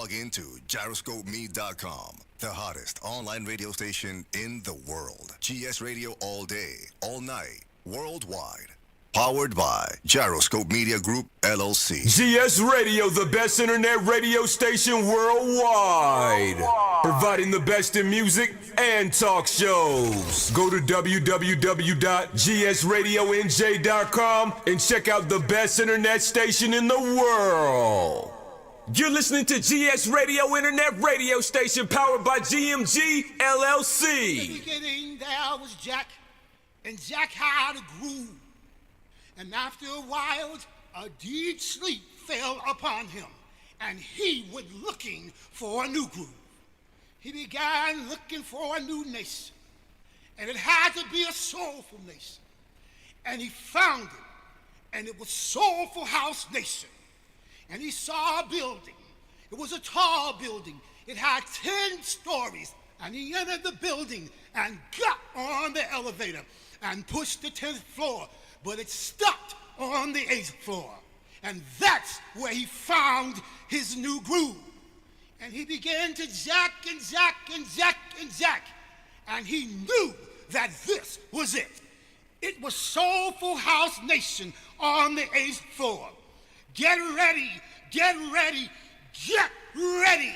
Log into gyroscopeme.com, the hottest online radio station in the world. GS Radio all day, all night, worldwide. Powered by Gyroscope Media Group, LLC. GS Radio, the best internet radio station worldwide. Providing the best in music and talk shows. Go to www.gsradionj.com and check out the best internet station in the world. You're listening to GS Radio Internet Radio Station powered by GMG, LLC. In the beginning there was Jack, and Jack had a groove. And after a while, a deep sleep fell upon him, and he went looking for a new groove. He began looking for a new nation, and it had to be a soulful nation. And he found it, and it was Soulful House Nation. And he saw a building. It was a tall building. It had 10 stories, and he entered the building and got on the elevator and pushed the 10th floor. But it stopped on the 8th floor. And that's where he found his new groove. And he began to jack and jack and jack and jack. And he knew that this was it. It was Soulful House Nation on the 8th floor. Get ready, get ready, get ready.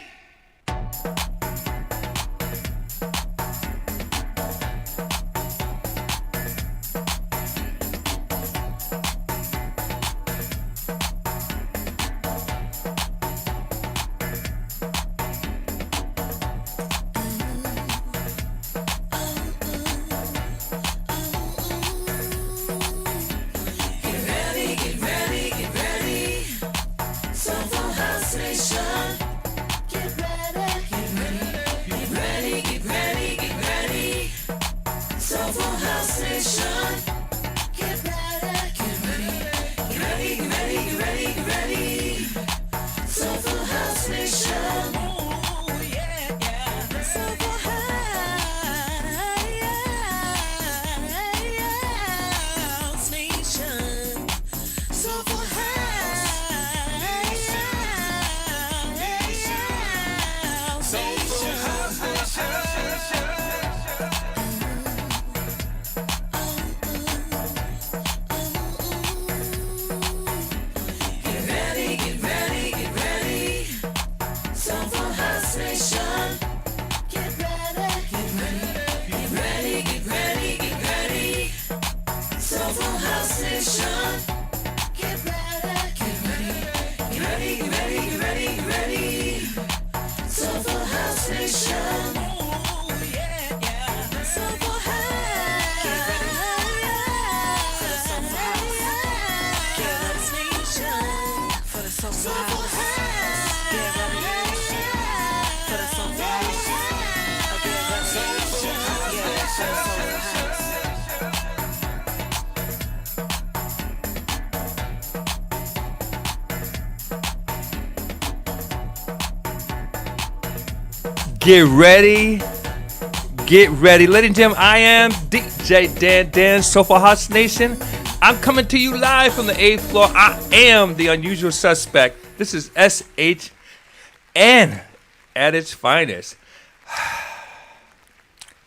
Get ready. Get ready. Ladies and gentlemen, I am DJ Dan, Soulful House Nation. I'm coming to you live from the 8th floor. I am the unusual suspect. This is SHN at its finest.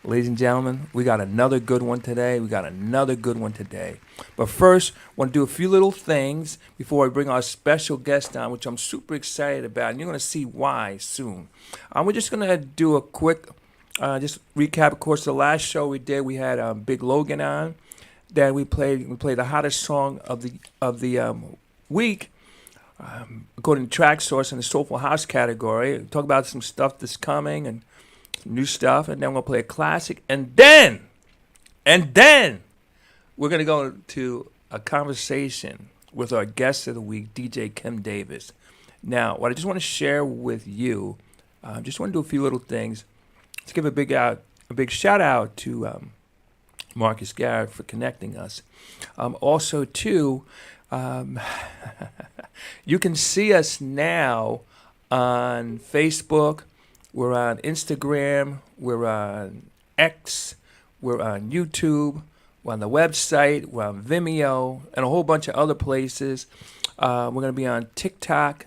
Ladies and gentlemen, we got another good one today. But first, I want to do a few little things before I bring our special guest on, which I'm super excited about, and you're going to see why soon. We're just going to do a quick, just recap, of course, the last show we did. We had Big Logan on. Then we played the hottest song of the week, according to Track Source in the Soulful House category. Talk about some stuff that's coming and some new stuff, and then we'll play a classic, and then we're going to go to a conversation with our guest of the week, DJ Kim Davis. Now, what I just want to share with you, just want to do a few little things. Let's give a big shout out to Marcus Garrett for connecting us. Also, too, you can see us now on Facebook. We're on Instagram. We're on X. We're on YouTube. We're on the website. We're on Vimeo and a whole bunch of other places. We're going to be on TikTok,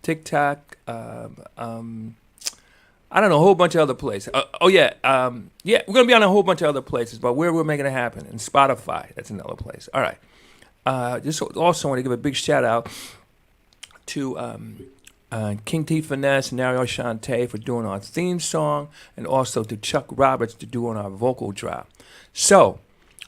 TikTok, I don't know, a whole bunch of other places. Yeah, we're gonna be on a whole bunch of other places, but where we're making it happen, and Spotify, that's another place. All right. Just also want to give a big shout out to King T Finesse and Ariel Shante for doing our theme song, and also to Chuck Roberts to doing our vocal drop. So,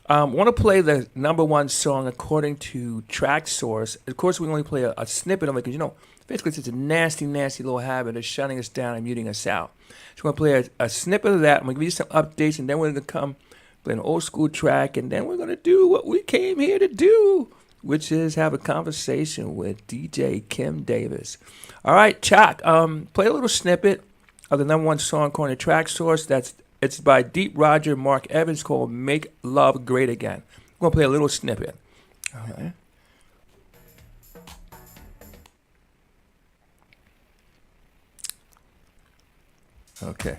want to play the number one song according to Track Source. Of course, we only play a snippet of it because, basically it's a nasty, nasty little habit of shutting us down and muting us out. So we're going to play a snippet of that. I'm going to give you some updates, and then we're going to come play an old school track, and then we're going to do what we came here to do, which is have a conversation with DJ Kim Davis. All right, Chuck, play a little snippet of the number one song according to Track Source. It's by Deep Roger and Mark Evans, called Make Love Great Again. I'm going to play a little snippet. All right. Okay.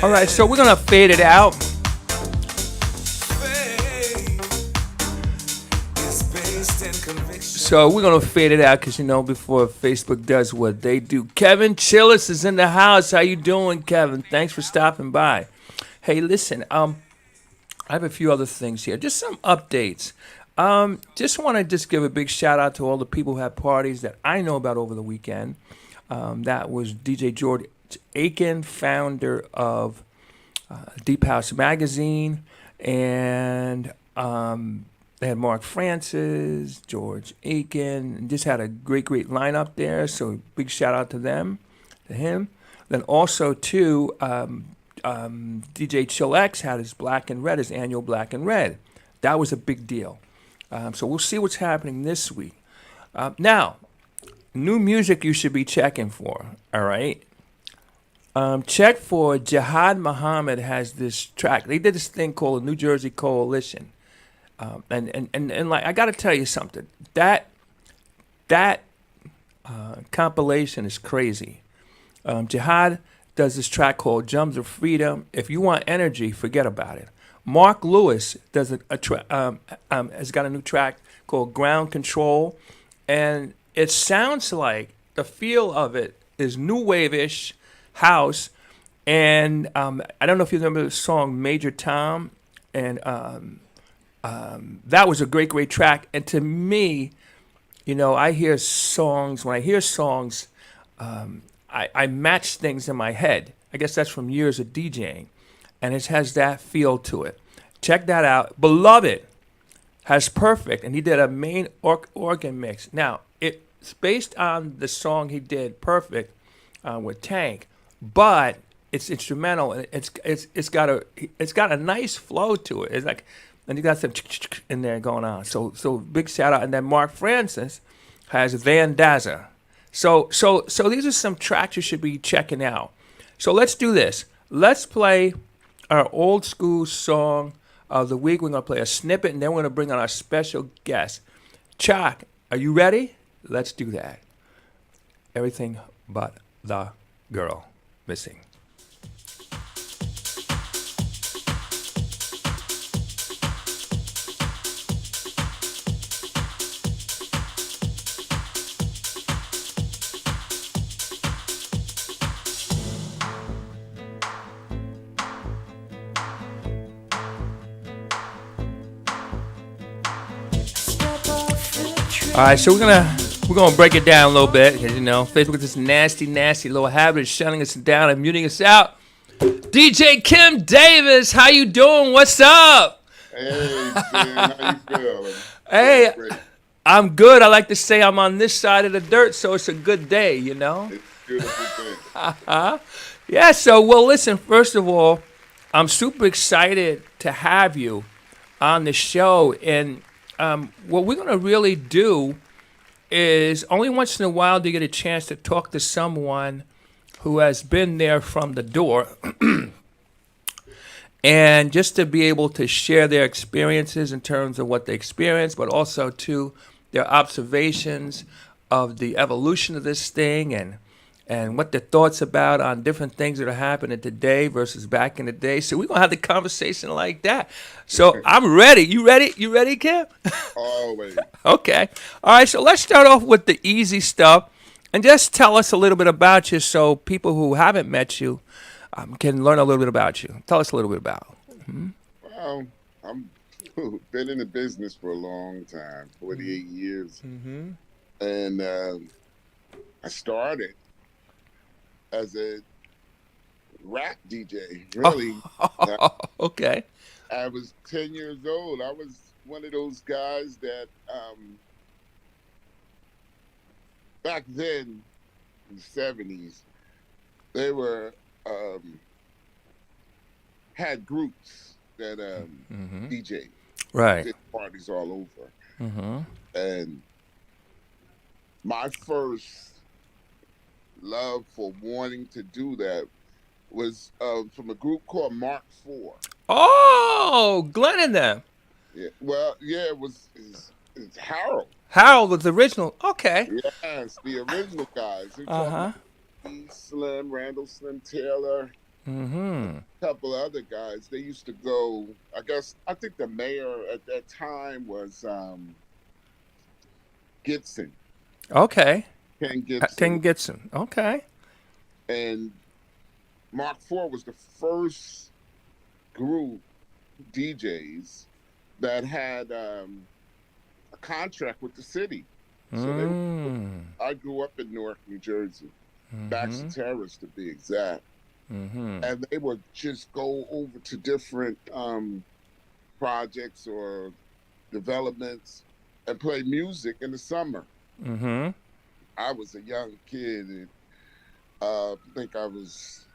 All right, so we're gonna fade it out. So we're gonna fade it out because before Facebook does what they do. Kevin Chillis is in the house. How you doing, Kevin? Thanks for stopping by. Hey, listen, I have a few other things here. Just some updates. Just want to give a big shout out to all the people who had parties that I know about over the weekend. That was DJ George Aiken, founder of Deep House Magazine, and they had Mark Francis, George Aiken, and just had a great lineup there. So big shout out to him. Then also too, DJ Chill X had his Black and Red, his annual Black and Red. That was a big deal. So we'll see what's happening this week. Now, new music you should be checking for. All right. Check for Jihad Muhammad has this track. They did this thing called the New Jersey Coalition, and like I got to tell you something. That compilation is crazy. Jihad does this track called "Drums of Freedom." If you want energy, forget about it. Mark Lewis does has got a new track called "Ground Control," and it sounds like the feel of it is new wave-ish house, and I don't know if you remember the song Major Tom, and that was a great track. And to me, I hear songs. When I hear songs, I match things in my head. I guess that's from years of DJing, and it has that feel to it. Check that out. Beloved has Perfect, and he did a main organ mix. Now, it's based on the song he did, Perfect, with Tank, but it's instrumental, and it's got a nice flow to it. It's like, and you got some in there going on. So big shout out. And then Mark Francis has Van Dazza. So these are some tracks you should be checking out. So let's do this. Let's play our old school song of the week. We're gonna play a snippet, and then we're gonna bring on our special guest. Chuck, are you ready? Let's do that. Everything but the girl missing. All right, so we're gonna break it down a little bit, because Facebook is this nasty little habit of shutting us down and muting us out. DJ Kim Davis, how you doing? What's up? Hey, Kim, how you feeling? Hey, I'm good. I like to say I'm on this side of the dirt, so it's a good day, It's a beautiful thing. Yeah, so, well, listen, first of all, I'm super excited to have you on the show. And what we're going to really do is only once in a while do you get a chance to talk to someone who has been there from the door and just to be able to share their experiences in terms of what they experienced, but also to their observations of the evolution of this thing and what their thoughts about on different things that are happening today versus back in the day. So we're gonna have the conversation like that. So I'm ready. You ready? You ready, Kim? Always. Okay. All right. So let's start off with the easy stuff, and just tell us a little bit about you, so people who haven't met you can learn a little bit about you. Tell us a little bit about. Well, I'm been in the business for a long time, 48 years, and I started as a rap DJ. Really, Okay. I was 10 years old. I was one of those guys that back then in the 70s they were had groups that DJ Right. did parties all over. Mm-hmm. And my first love for wanting to do that was from a group called Mark IV. Oh, Glenn and them. Yeah, well, yeah, it's Harold. Harold was the original. Okay. Yes, the original guys. We're Uh talking huh. about Slim, Randall Slim Taylor, Mm-hmm. a couple of other guys. They used to go. I think the mayor at that time was Gibson, Okay. Ken Gibson, King Gibson. Okay. and Mark IV was the first group DJs that had a contract with the city. So I grew up in Newark, New Jersey, Baxter Terrace to be exact. And they would just go over to different projects or developments and play music in the summer. Mm-hmm. I was a young kid, and I think I was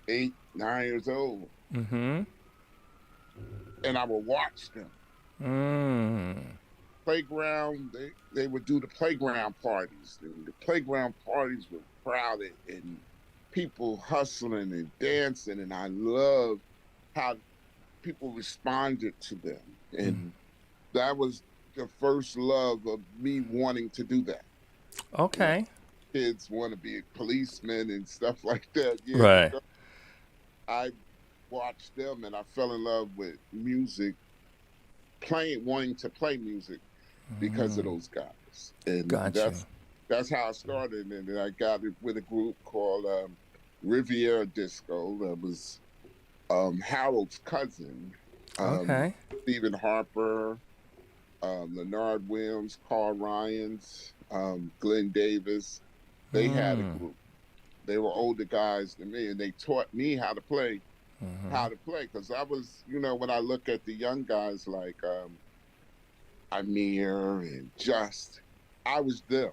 8, 9 years old, Mm-hmm. and I would watch them. Playground, they would do the playground parties. The playground parties were crowded and people hustling and dancing, and I loved how people responded to them. And that was the first love of me wanting to do that. Okay. Kids want to be policemen and stuff like that. Yeah, Right. I watched them and I fell in love with music, wanting to play music because of those guys. And Gotcha. that's how I started. And then I got it with a group called Riviera Disco. That was Harold's cousin, Okay. Stephen Harper, Leonard Williams, Carl Ryans, Glenn Davis. They had a group. They were older guys than me, and they taught me how to play. Because I was, when I look at the young guys like Amir and Just, I was them.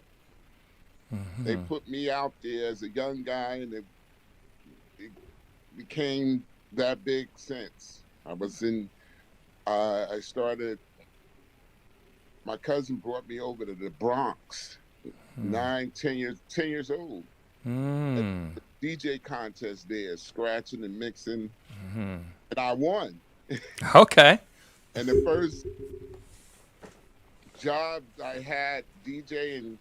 They put me out there as a young guy, and it became that big since. I started, my cousin brought me over to the Bronx, 10 years old. At the DJ contest there, scratching and mixing, and I won. Okay. And the first job I had DJing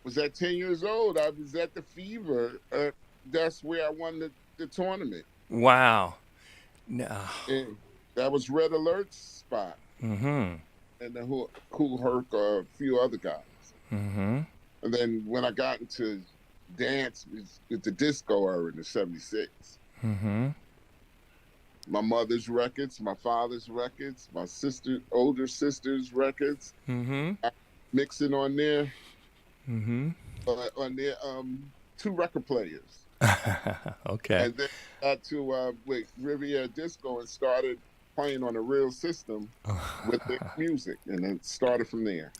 was at 10 years old. I was at the Fever. That's where I won the tournament. Wow. No. And that was Red Alert's spot. And the Cool Herc, a few other guys. And then when I got into dance with the disco era in the 76. My mother's records, my father's records, my older sister's records, mixing on there, on their 2 record players. Okay. And then got to with Riviera Disco and started playing on a real system with the music, and then started from there.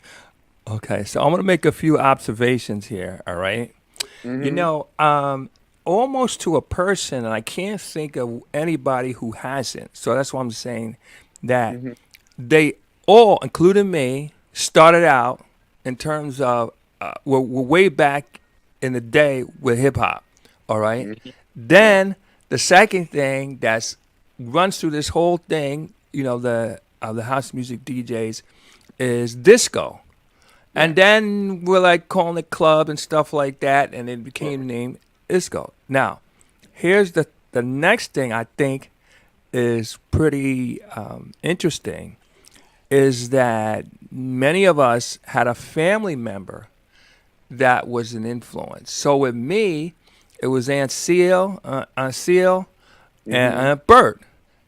Okay. So I'm going to make a few observations here. All right. almost to a person, and I can't think of anybody who hasn't. So that's why I'm saying that Hmm. they all, including me, started out in terms of we're way back in the day with hip hop. All right. Hmm. Yeah. Then the second thing that's runs through this whole thing, the house music DJs, is disco. And Right. then we're like calling it club and stuff like that, and it became named disco. Now, here's the next thing I think is pretty interesting is that many of us had a family member that was an influence. So with me, it was Aunt Seal, and Hmm. Aunt Bert,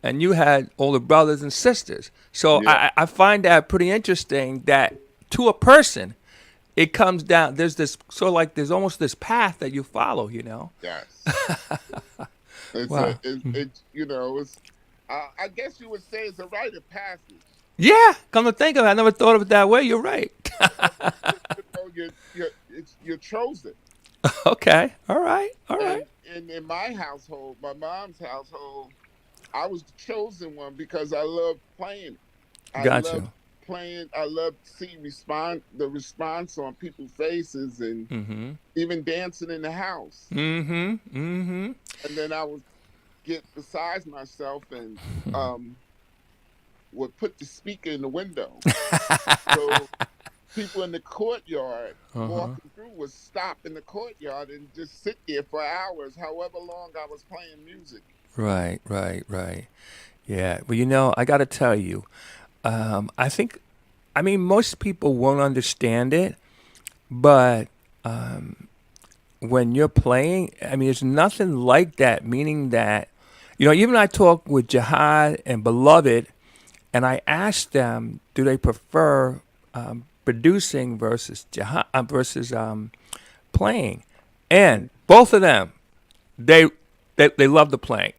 and you had older brothers and sisters. So Yeah. I find that pretty interesting that to a person, it comes down. There's this sort of like there's almost this path that you follow. Yes. It's a Wow. it's it's I guess you would say it's a rite of passage. Yeah. Come to think of it, I never thought of it that way. You're right. You're chosen. Okay. All right. All right. And in my household, my mom's household, I was the chosen one because I loved playing. I Got loved you. playing. I loved seeing the response on people's faces, and Mm-hmm. even dancing in the house. Mm-hmm. Mm-hmm. And then I would get besides myself and um, would put the speaker in the window. So people in the courtyard Uh-huh. walking through would stop in the courtyard and just sit there for hours, however long I was playing music. Right. Right. Right. Yeah. Well, I got to tell you, I think, I mean, most people won't understand it, but when you're playing, I mean, there's nothing like that. Meaning that, even I talk with Jihad and Beloved, and I ask them, do they prefer producing versus playing? And both of them, they they love the playing.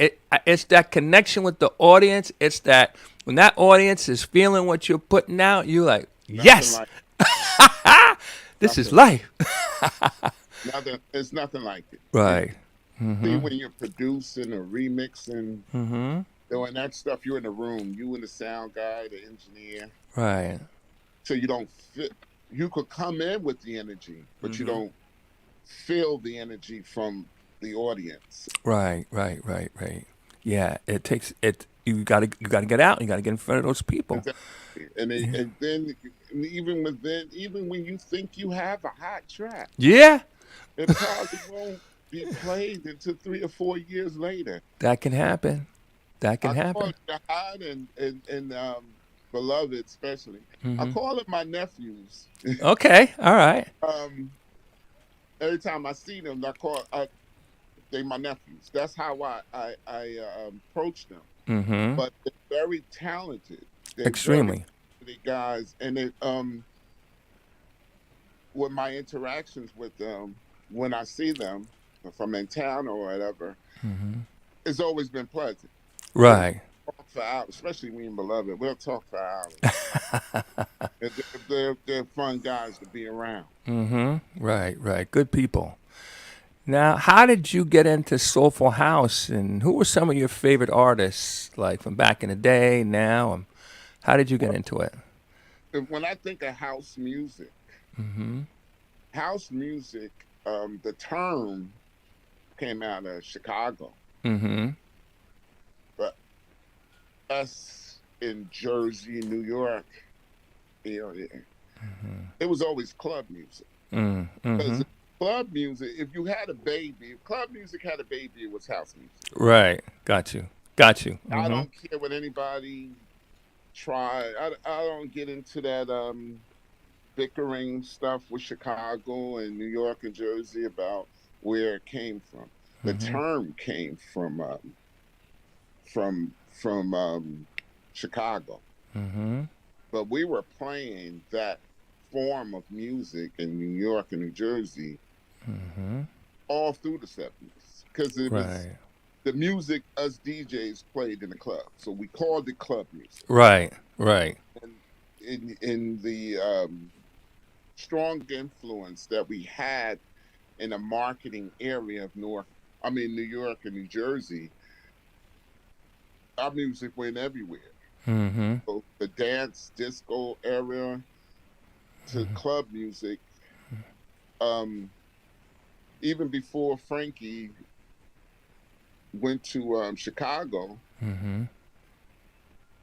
It's that connection with the audience. It's that when that audience is feeling what you're putting out, you're like, Nothing yes, like this is nothing, life. nothing. It's nothing like it. Right. See, Mm-hmm. when you're producing or remixing, Mm-hmm. doing that stuff, you're in the room. You and the sound guy, the engineer. Right. So you don't fit. You could come in with the energy, but you Mm-hmm. don't feel the energy from the audience. Right. Right. Right. Right. Yeah. It takes it. You gotta get out. You gotta get in front of those people. Exactly. And Yeah. and then even when you think you have a hot track, Yeah. it probably won't be played until 3 or 4 years later. That can happen. That can I call happen. it the hot and beloved especially. I Mm-hmm. call it my nephews. Okay. All right. um, every time I see them, they my nephews. That's how I approach them. Mm-hmm. But they're very talented. They're very Extremely. talented guys, and with my interactions with them when I see them, if I'm in town or whatever, Mm-hmm. it's always been pleasant. We'll Right. talk for hours, especially me and Beloved. We'll talk for hours. They're fun guys to be around. Mm-hmm. Right. Right. Good people. Now, how did you get into Soulful House, and who were some of your favorite artists, like from back in the day, now? How did you get Well, into it? when I think of Mm-hmm. house music, the term came out of Chicago, Mm-hmm. but us in Jersey, New York, it was always club music. Mm-hmm. Because club music, if club music had a baby, it was house music. Right. Got you. Got you. I Mm-hmm. don't care what anybody try. I don't get into that bickering stuff with Chicago and New York and Jersey about where it came from. The Mm-hmm. term came from Chicago, Mm-hmm. but we were playing that form of music in New York and New Jersey Mm-hmm. all through the 70s because it was Right. the music us DJs played in the club. So we called it club music. Right. Right. And in the strong influence that we had in the marketing area of I mean, New York and New Jersey, our music went everywhere. Mm-hmm. So the dance, disco era to club music, um, even before Frankie went to Chicago, Mm-hmm.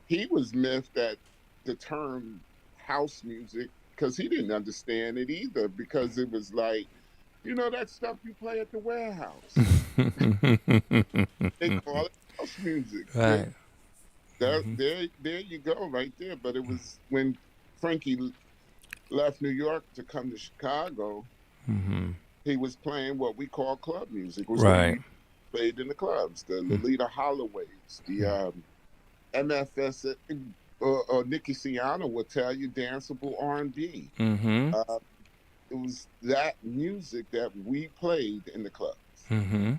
he was miffed at the term house music because he didn't understand it either because it was like, that stuff you play at the warehouse. They call it house music. Right. There you go, right there. But it was when Frankie left New York to come to Chicago, Mm-hmm. he was playing what we call club music, which Right. we played in the clubs, the Lolita Holloways, the MFS, Nicky Siano would tell you danceable R&B. Mm-hmm. It was that music that we played in the clubs. Mm-hmm.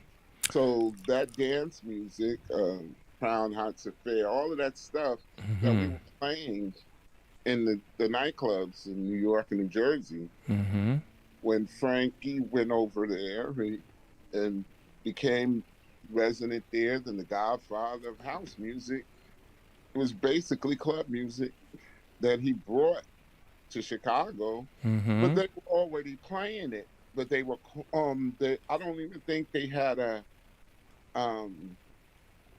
So that dance music, Crown Hearts Affair, all of that stuff that we were playing in the nightclubs in New York and New Jersey, Mm-hmm. when Frankie went over there and became resident there, then the godfather of house music, it was basically club music that he brought to Chicago, Mm-hmm. but they were already playing it. But they were, I don't even think they had a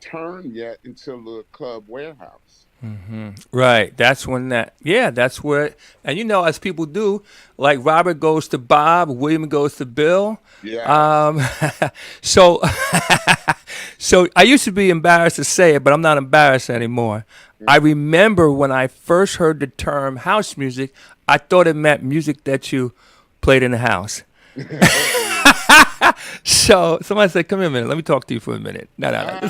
term yet until the Club Warehouse. Mm-hmm. Right. That's when that's where, and as people do, like Robert goes to Bob, William goes to Bill. Yeah. So, so I used to be embarrassed to say it, but I'm not embarrassed anymore. I remember when I first heard the term house music, I thought it meant music that you played in the house. So somebody said, "Come here a minute. Let me talk to you for a minute." No. I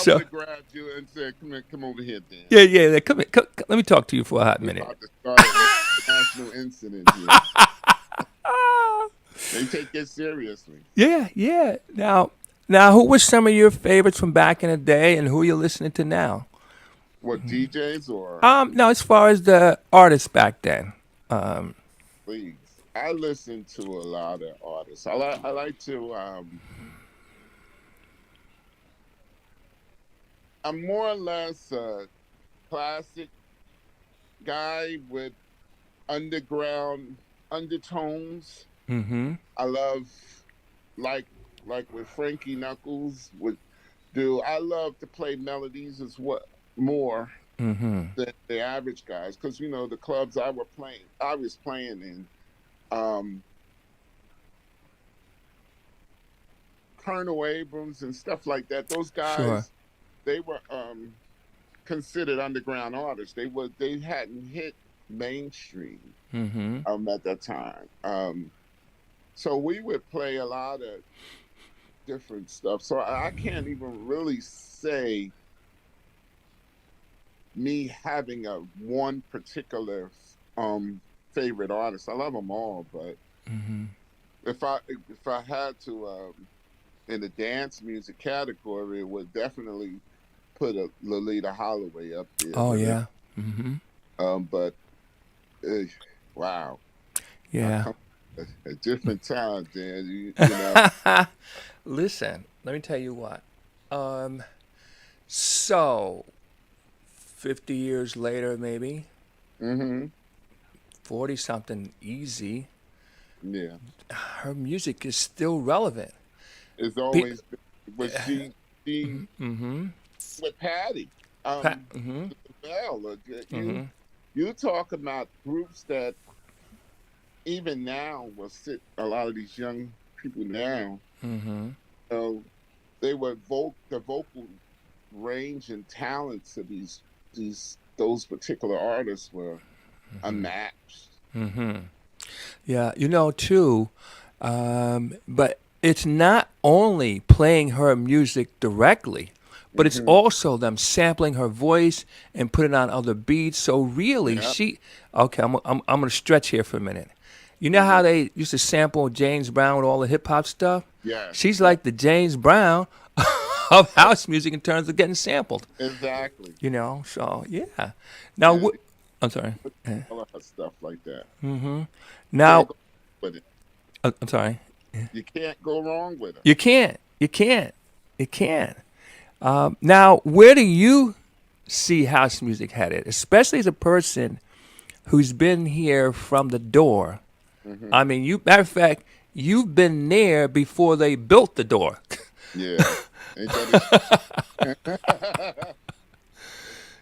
So- would have grabbed you and said, come over here, Dan. Yeah. Come here. Let me talk to you for a hot We're minute. about to start a national incident here. They take it seriously. Yeah. Now, who were some of your favorites from back in the day, and who are you listening to now? What, DJs or No, as far as the artists back then. please? I listen to a lot of artists. I like to. I'm more or less a classic guy with underground undertones. Mm-hmm. I love like what Frankie Knuckles would do. I love to play melodies as what more Mm-hmm. than the average guys, because the clubs I was playing in, Colonel Abrams and stuff like that. Those guys, Sure. they were considered underground artists. They hadn't hit mainstream Mm-hmm. at that time. So we would play a lot of different stuff. So I can't even really say me having a one particular favorite artist. I love them all, but Mm-hmm. if I had to in the dance music category, it would definitely put a Lolita Holloway up there. Oh yeah. Mm-hmm. But wow, Yeah. a different time, Dan. You know. Listen, let me tell you what. So 50 years later, maybe Mm-hmm. 40 something, easy. Yeah, Her music is still relevant. it's always been, but she Mm-hmm. with Patty. Mm-hmm. Well, Mm-hmm. you talk about groups that even now will sit. A lot of these young people now, Mm-hmm. they were the vocal range and talents of those particular artists were unmatched. Mm-hmm. Yeah, too. But it's not only playing her music directly, but it's also them sampling her voice and putting on other beats. So really, Yep. Okay, I'm gonna stretch here for a minute. You know how they used to sample James Brown with all the hip hop stuff? Yes. She's like the James Brown of house music in terms of getting sampled. Exactly. So yeah. Now, Yeah. I'm sorry. A lot of stuff like that. Now, But I'm sorry. You can't go wrong with them. You can't. You can't. You can't. Now, where do you see house music headed? Especially as a person who's been here from the door. Hmm. I mean, you matter of fact, you've been there before they built the door. Yeah. Ain't that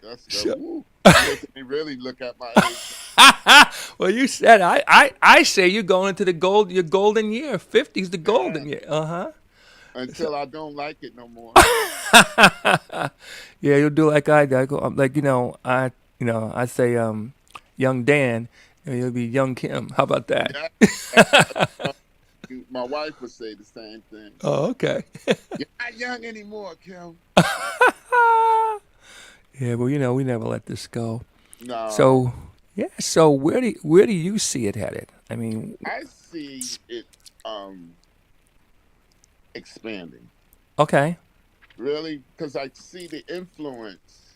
that's the So, woo. You're making me really look at my age. well, you said I say you're going into your golden year. 50's the golden Man, year. Uh huh. until I don't like it no more. Yeah, you'll do like I do. I go like I say young Dan, and you'll be young Kim. How about that? Yeah. Uh, my wife would say the same thing. Oh, okay. You're not young anymore, Kim. Yeah, well, we never let this go. No, So, yeah. So where do you see it headed? I mean, I see it um expanding. okay. Really, because I see the influence,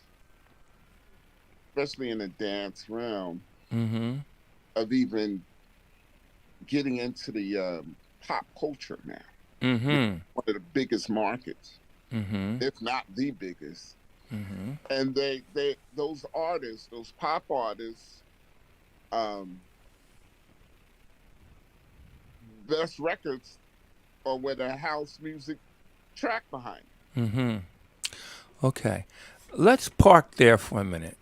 especially in the dance realm, Mm-hmm. of even getting into the pop culture now. Which Mm-hmm. is one of the biggest markets, Mm-hmm. if not the biggest. Mm-hmm. And they those artists, those pop artists, um, best records are with a house music track behind Mm-hmm. Okay. Let's park there for a minute.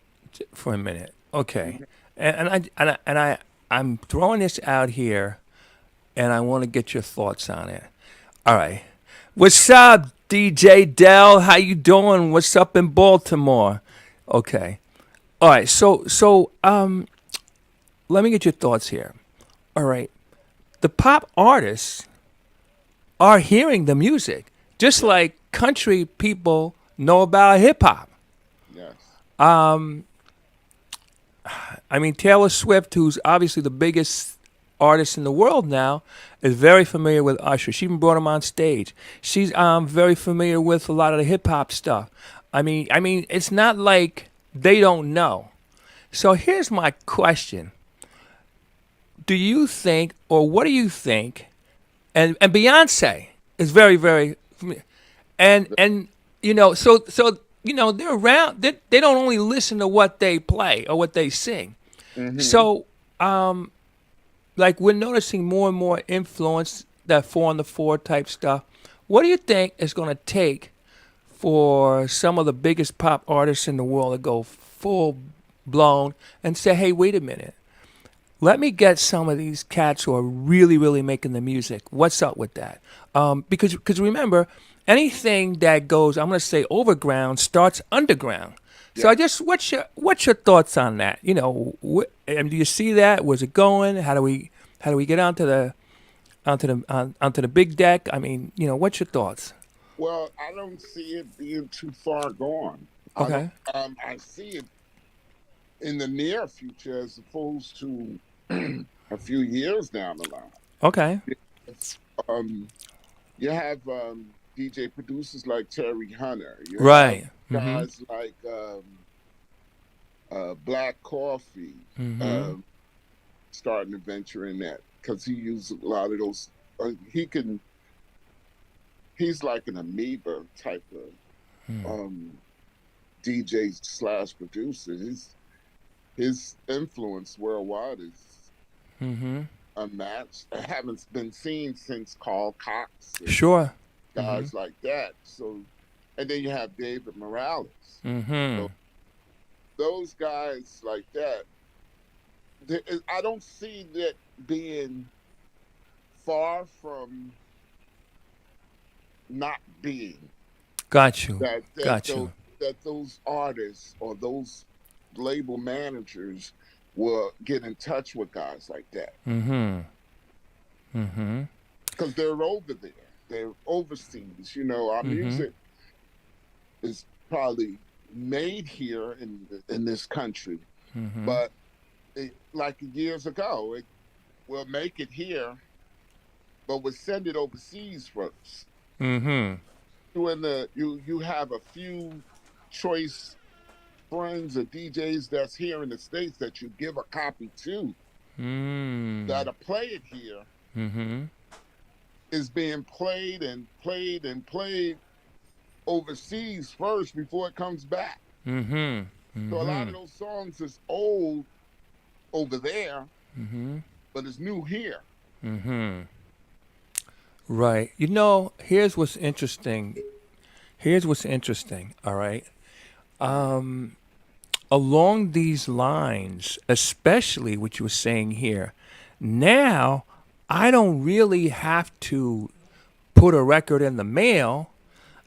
Okay. it. I'm throwing this out here, and I want to get your thoughts on it. All right. What's up, DJ Dell? How you doing? What's up in Baltimore? Okay. All right. So let me get your thoughts here. All right. The pop artists are hearing the music, just Yeah, like country people know about hip hop. yes, I mean, Taylor Swift, who's obviously the biggest artist in the world now, is very familiar with Usher. She even brought him on stage. She's very familiar with a lot of the hip hop stuff. I mean, it's not like they don't know. So here's my question: do you think, or what do you think? And Beyonce is very very, and they're around. They don't only listen to what they play or what they sing. hmm, So like we're noticing more and more influence, that 4 on the 4 type stuff. What do you think it's going to take for some of the biggest pop artists in the world to go full blown and say, hey, wait a minute, let me get some of these cats who are really, really making the music. What's up with that? Because remember, anything that goes, I'm going to say overground, starts underground. So yeah. I just, what's your thoughts on that? And do you see that? Where's it going? How do we get onto the big deck? I mean, what's your thoughts? Well, I don't see it being too far gone. I don't. Okay. I see it in the near future as opposed to a few years down the line. Okay. Um, you have DJ producers like Terry Hunter. You have Right. Mm-hmm. guys like Black Coffee Mm-hmm. um, starting to venture in that because he uses a lot of those. He can. He's like an amoeba type of DJ slash producer. His influence worldwide is Mm-hmm. unmatched. I haven't been seen since Carl Cox and Sure. Mm-hmm. guys like that. So, and then you have David Morales. Mm-hmm. So those guys like that, I don't see that being far from not being Got you. that that Got those you. that those artists or those label managers will get in touch with guys like that Mm-hmm. Mm-hmm. because they're over there. They're overseas. Our Mm-hmm. music is probably made here in this country, Mm-hmm. but like years ago, we'll make it here, but we'll send it overseas first. Mm-hmm. You have a few choice friends or DJs that's here in the States that you give a copy to Mm. that'll play it here, Mm-hmm. is being played and played and played overseas first before it comes back. Mm-hmm. So a lot Mm-hmm. of those songs is old over there, Mm-hmm. but it's new here. Mm-hmm. Right. You know, here's what's interesting. Here's what's interesting. All right. Along these lines, especially what you were saying here, now I don't really have to put a record in the mail.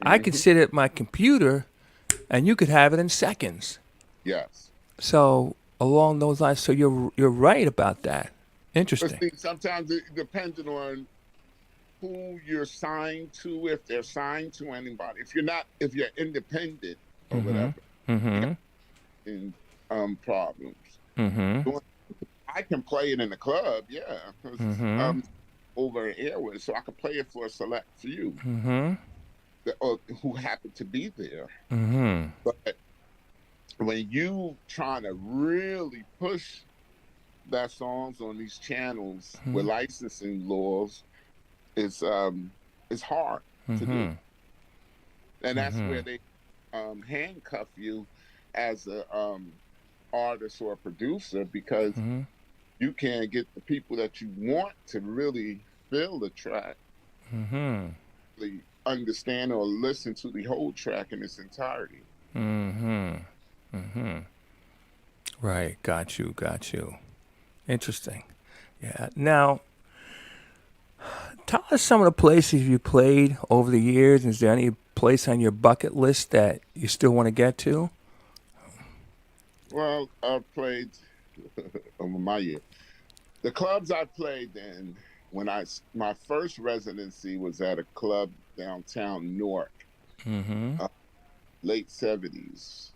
I could Hmm. sit at my computer and you could have it in seconds. Yes. So along those lines, so you're right about that. But Interesting. see, sometimes it depending on who you're signed to, if they're signed to anybody. If you're not, if you're independent or Mm-hmm. whatever, you got Mm-hmm. in, problems. Mm-hmm. I can play it in the club, yeah, 'cause, Mm-hmm. over airways, so I can play it for a select few Mm-hmm. that, or who happen to be there. Mm-hmm. But when you trying to really push that songs on these channels with licensing laws, it's hard to do, Mm-hmm. and that's Mm-hmm. where they handcuff you as a artist or a producer because Mm-hmm. you can't get the people that you want to really feel the track, Mm-hmm. really understand or listen to the whole track in its entirety. Mm-hmm. Mm-hmm. Right. Got you. Got you. Interesting. Yeah. Now, tell us some of the places you played over the years. Is there any place on your bucket list that you still want to get to? Well, I've played over my year. The clubs I played in when my first residency was at a club downtown Newark, Mm-hmm. uh, late 70s,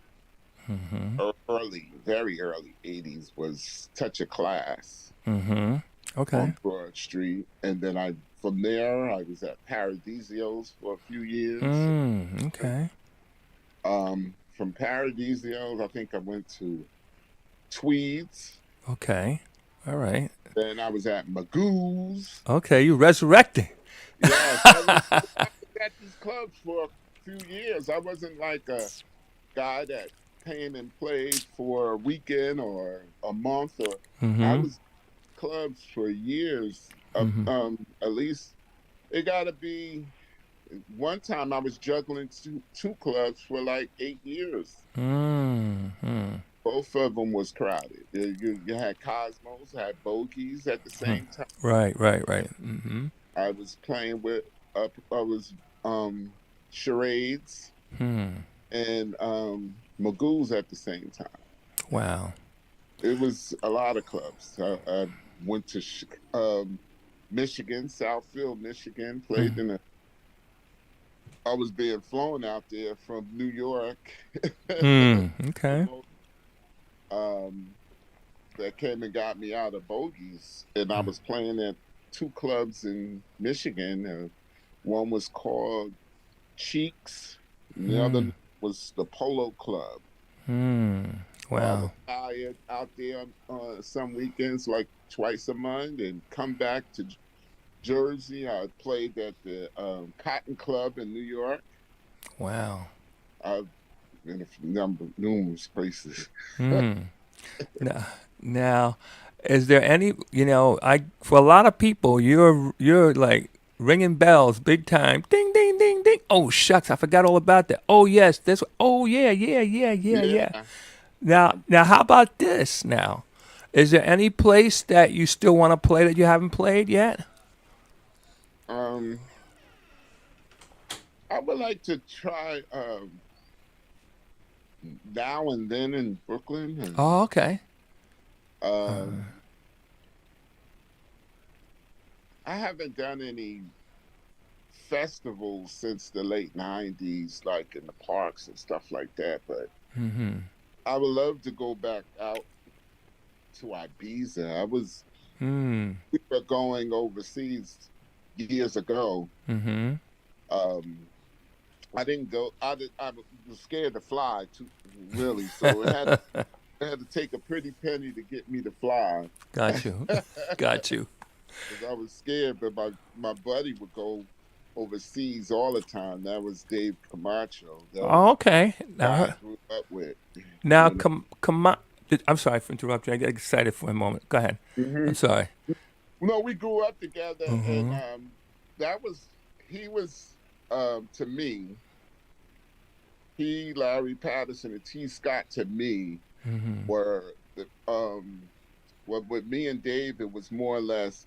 Mm-hmm. early, very early 80s was Touch of Class Mm-hmm. Okay. on Broad Street. And then from there, I was at Paradisio's for a few years. Okay. From Paradisio's, I think I went to Tweeds. Okay. All right. Then I was at Magoo's. Okay. You resurrecting. Yes, I was at these clubs for a few years. I wasn't like a guy that came and played for a weekend or a month, or I Mm-hmm. was clubs for years. Mm-hmm. At least it got to be. One time I was juggling two clubs for like 8 years. Mm-hmm. Both of them was crowded. You had Cosmos, had Bogies at the same time. Right. Right. Right. Mm-hmm. I was playing with, I was um, Charades Hmm. and Magoo's at the same time. Wow. It was a lot of clubs. I went to Michigan, Southfield, Michigan, played in a. I was being flown out there from New York. Okay. um, that came and got me out of Bogies, and I was playing at two clubs in Michigan. One was called Cheeks, and the other was the Polo Club. I was Wow. hired out there some weekends, like twice a month, and come back to Jersey. I played at the Cotton Club in New York. Wow. I've been numerous places. Now, now, is there any? I for a lot of people, you're like ringing bells, big time. Ding, ding, ding, ding. Oh shucks, I forgot all about that. Oh yes, this. Oh yeah, yeah, yeah, yeah, yeah. Yeah. Now, how about this? Now, is there any place that you still want to play that you haven't played yet? Um, I would like to try Now and Then in Brooklyn, and Oh, okay. um, I haven't done any festivals since the late '90s, like in the parks and stuff like that. But Mm-hmm. I would love to go back out to Ibiza. Mm. We were going overseas years ago. Mm-hmm. Um, I didn't go. I was scared to fly too, really. So it had to take a pretty penny to get me to fly. Got you. Got you. because I was scared. But my buddy would go overseas all the time. That was Dave Camacho. That Oh, was okay. the guy I grew up with. Now, You know. come on. I'm sorry for interrupting. I get excited for a moment. Go ahead. I'm sorry. No, we grew up together, and Mm-hmm. that was he was to me. He, Larry Patterson, and T. Scott to me Mm-hmm. were the well, with me and Dave, it was more or less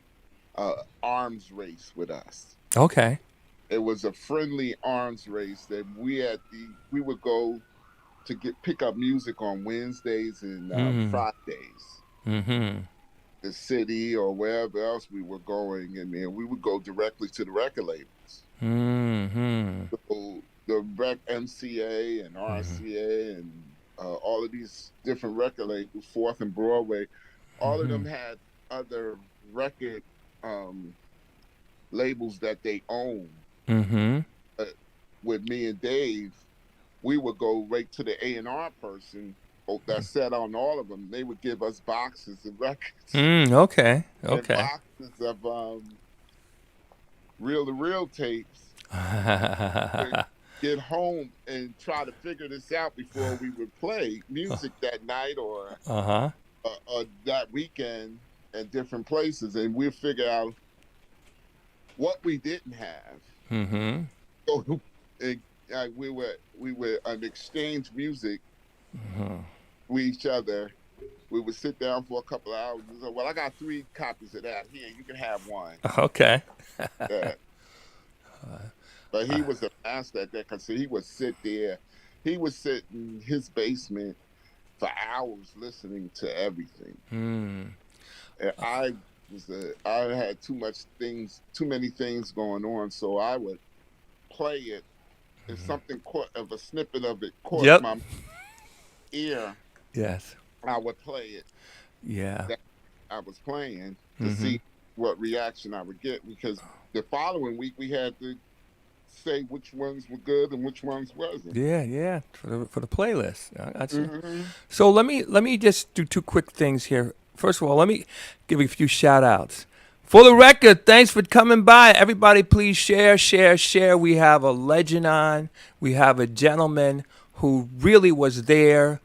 arms race with us. Okay. It was a friendly arms race that we would go to get pick up music on Wednesdays and Mm-hmm. Fridays, Mm-hmm. the city or wherever else we were going, and then we would go directly to the record labels. Mm-hmm. So the rec MCA and RCA and all of these different record labels, Fourth and Broadway, all of Mm-hmm. them had other record um, labels that they own. Mm-hmm. Uh, with me and Dave, we would go right to the A&R person that sat on all of them. They would give us boxes of records Okay. and Okay. boxes of reel to reel tapes. To get home and try to figure this out before we would play music that night Uh-huh. or that weekend at different places, and we'll figure out what we didn't have. Mm-hmm. So and, we would exchange music with each other. We would sit down for a couple of hours and say, "Well, I got 3 copies of that. Here, you can have one." Okay. Yeah. But he was a master at that because he would sit there. He would sit in his basement for hours listening to everything. Mm. And I had too many things going on, so I would play it. If something caught, if a snippet of it caught Yep. my ear, Yes. I would play it Yeah. that I was playing to Mm-hmm. see what reaction I would get. Because the following week we had to say which ones were good and which ones wasn't. Yeah, yeah. For the playlist. I got you. Mm-hmm. So let me just do 2 quick things here. First of all, let me give a few shout outs. For the record, thanks for coming by. Everybody, please share, share, share. We have a legend on. We have a gentleman who really was there.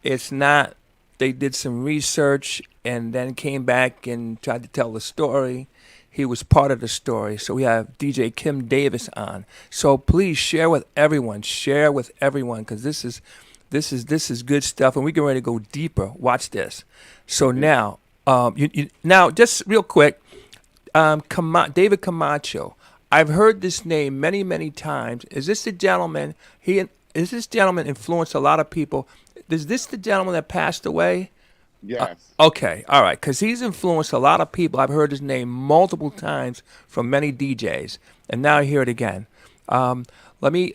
It's not, they did some research and then came back and tried to tell the story. He was part of the story. So we have DJ Kim Davis on. So please share with everyone. Share with everyone because this is good stuff, and we get ready to go deeper. Watch this. So now, now just real quick, David Camacho. I've heard this name many, many times. Is this the gentleman? Is this gentleman influenced a lot of people? Is this the gentleman that passed away? Yes. Okay, all right, because he's influenced a lot of people. I've heard his name multiple times from many DJs, and now I hear it again. Um, let me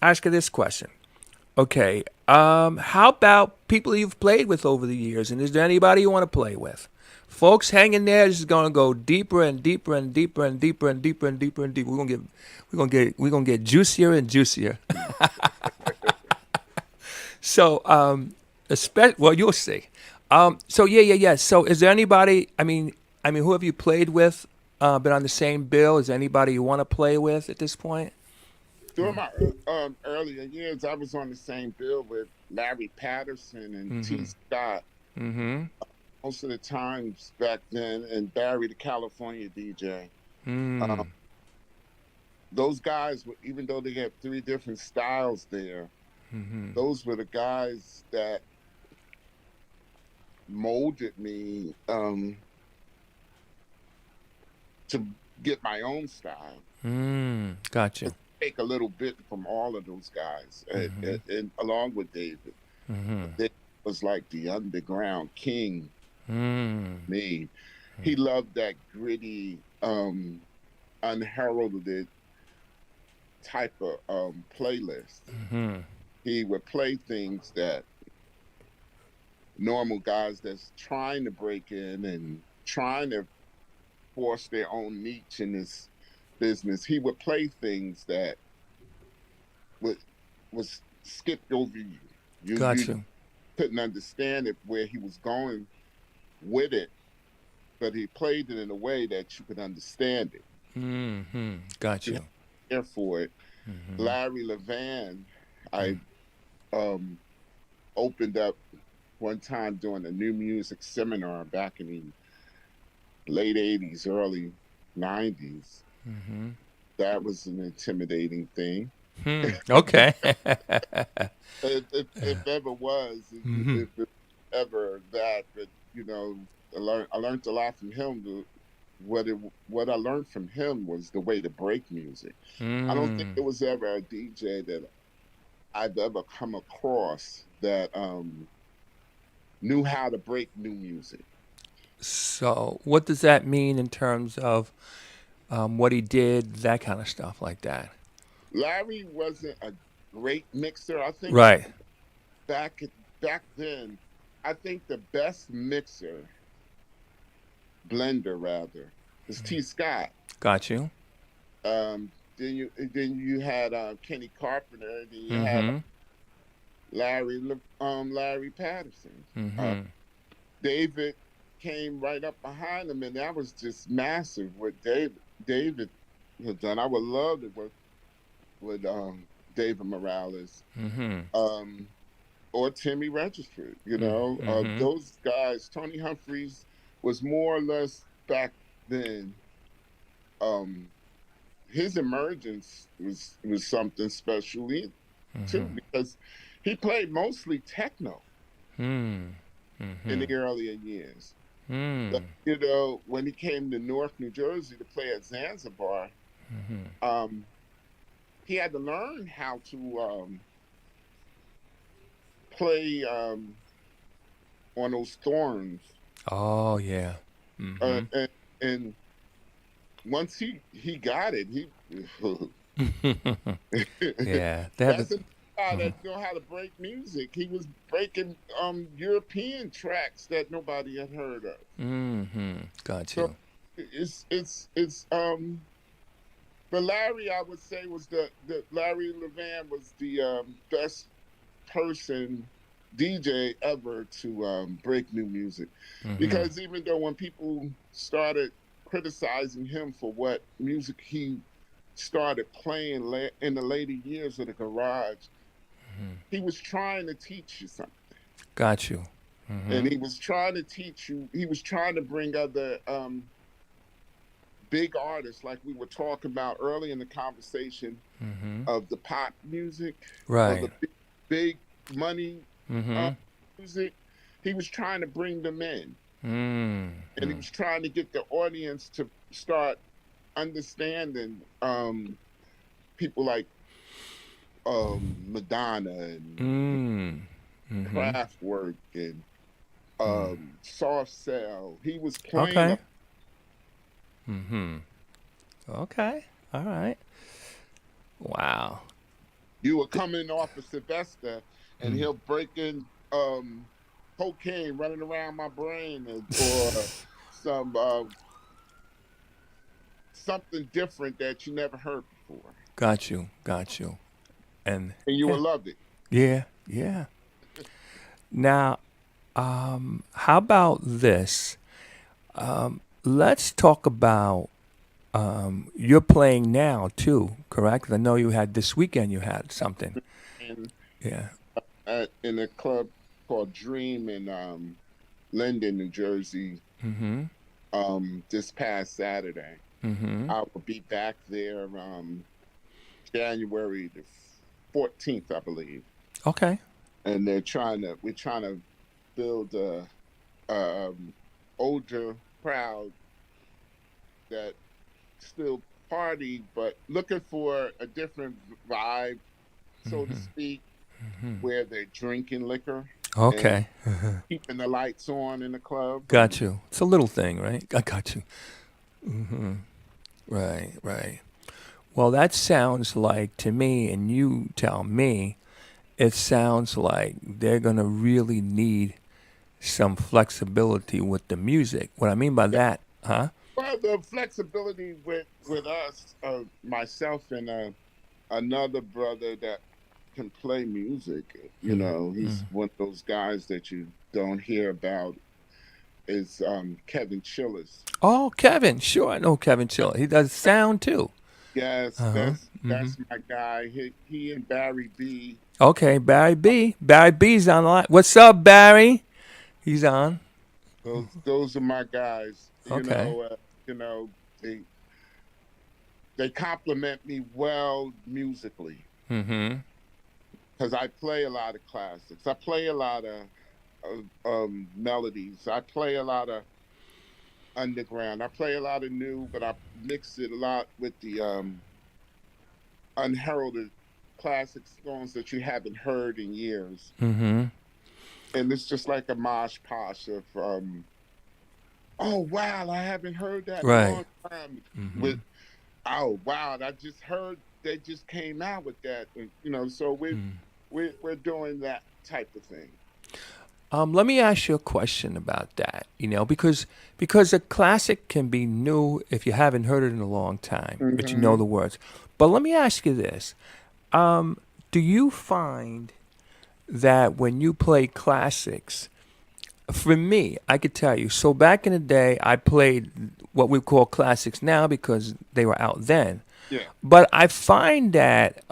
ask you this question. Okay, how about people you've played with over the years, and is there anybody you want to play with? Folks, hang in there. This is gonna go deeper and deeper and deeper and deeper and deeper and deeper and deeper. We're gonna get juicier and juicier. So, well, you'll see. So yeah. So, is there anybody? I mean, who have you played with? Been on the same bill? Is there anybody you want to play with at this point? During my earlier years, I was on the same bill with Larry Patterson and T. Scott Mm-hmm. most of the times back then, and Barry, the California DJ. Mm. Those guys, even though they had 3 different styles there, Mm-hmm. those were the guys that molded me to get my own style. Gotcha. Take a little bit from all of those guys, and along with David. Mm-hmm. David was like the underground king. Mm. Me, he loved that gritty, unheralded type of playlist. Mm-hmm. He would play things that normal guys that's trying to break in and trying to force their own niche in this business. He would play things that would was skipped over you. You Gotcha. couldn't understand it where he was going with it, but he played it in a way that you could understand it. Mm-hmm. Got You you. know, care for it. Mm-hmm. Larry Levan, I um, opened up one time doing a new music seminar back in the late '80s, early '90s. Mm-hmm. That was an intimidating thing. Hmm. Okay. If ever was, Mm-hmm. if it ever that, but I learned a lot from him. What I learned from him was the way to break music. I don't think Mm. there was ever a DJ that I've ever come across that knew how to break new music. So, what does that mean in terms of what he did, that kind of stuff like that? Larry wasn't a great mixer. I think Right. back back then, I think the best mixer, blender rather, was T. Scott. Got you. Then you had Kenny Carpenter. Then you had Mm-hmm. Larry Patterson. Mm-hmm. David came right up behind him, and that was just massive. What David had done, I would love to work with David Morales, Mm-hmm. um, or Timmy Regisford. Mm-hmm. Those guys. Tony Humphries was more or less back then. Um, his emergence was something special too, Mm-hmm. because he played mostly techno Mm. in Mm-hmm. the earlier years. But, Mm. when he came to North New Jersey to play at Zanzibar, Mm-hmm. um, he had to learn how to play on those thorns. Oh yeah. Uh, Mm-hmm. and, and once he got it, he Yeah. They have the. that's a guy Mm-hmm. that know how to break music. He was breaking European tracks that nobody had heard of. Mm-hmm. Got So you. it's but Larry, I would say, was the Larry Levan was the best person DJ ever to break new music, Mm-hmm. because even though when people started criticizing him for what music he started playing in the later years of the garage, he was trying to teach you something. Got you. And Mm-hmm. he was trying to teach you, he was trying to bring other big artists, like we were talking about early in the conversation, Mm-hmm. of the pop music, or Right. the big money uh, Mm-hmm. music. He was trying to bring them in, and he Mm-hmm. was trying to get the audience to start understanding people like Madonna and Mm-hmm. Kraftwerk and Soft Cell. He was playing Okay. up. Mm-hmm. Okay. All right. Wow. You were coming off of Sylvester, and Mm. he'll break in cocaine running around my brain, or some something different that you never heard before, Got you. Got you. And and you yeah, will love it. yeah, yeah. Now, how about this? Let's talk about you're playing now too, correct? 'Cause I know you had this weekend. You had something. And Yeah. in a club called Dream in Linden, New Jersey, Mm-hmm. this past Saturday. Mm-hmm. I will be back there January the 14th, I believe. Okay. And we're trying to build a older crowd that still party, but looking for a different vibe, so to speak, where they're drinking liquor and Okay. keeping the lights on in the club. Got you. It's a little thing, right? I got you. Right. Right. Well, that sounds like to me, and you tell me, it sounds like they're gonna really need some flexibility with the music. What I mean by that, huh? Well, the flexibility with us, myself and another brother that can play music. He's one of those guys that you don't hear about is Kevin Chillis. Oh, Kevin. Sure, I know Kevin Chiller. He does sound too. Yes, Uh-huh. that's my guy. He and Barry B. Okay, Barry B. Barry B's on the line. What's up, Barry? He's on. Those are my guys. Okay. You know they compliment me well musically Mm-hmm. because I play a lot of classics. I play a lot of melodies. I play a lot of underground. I play a lot of new, but I mix it a lot with the unheralded classic songs that you haven't heard in years. Mm-hmm. And it's just like a mosh posh of oh wow, I haven't heard that in a Right. long time. Mm-hmm. With oh wow, I just heard they just came out with that. And, so we're doing that type of thing. Let me ask you a question about that. Because a classic can be new if you haven't heard it in a long time, but you know Hmm. the words. But let me ask you this: do you find that when you play classics, for me, I could tell you. So back in the day, I played what we call classics now because they were out then. Yeah. But I find that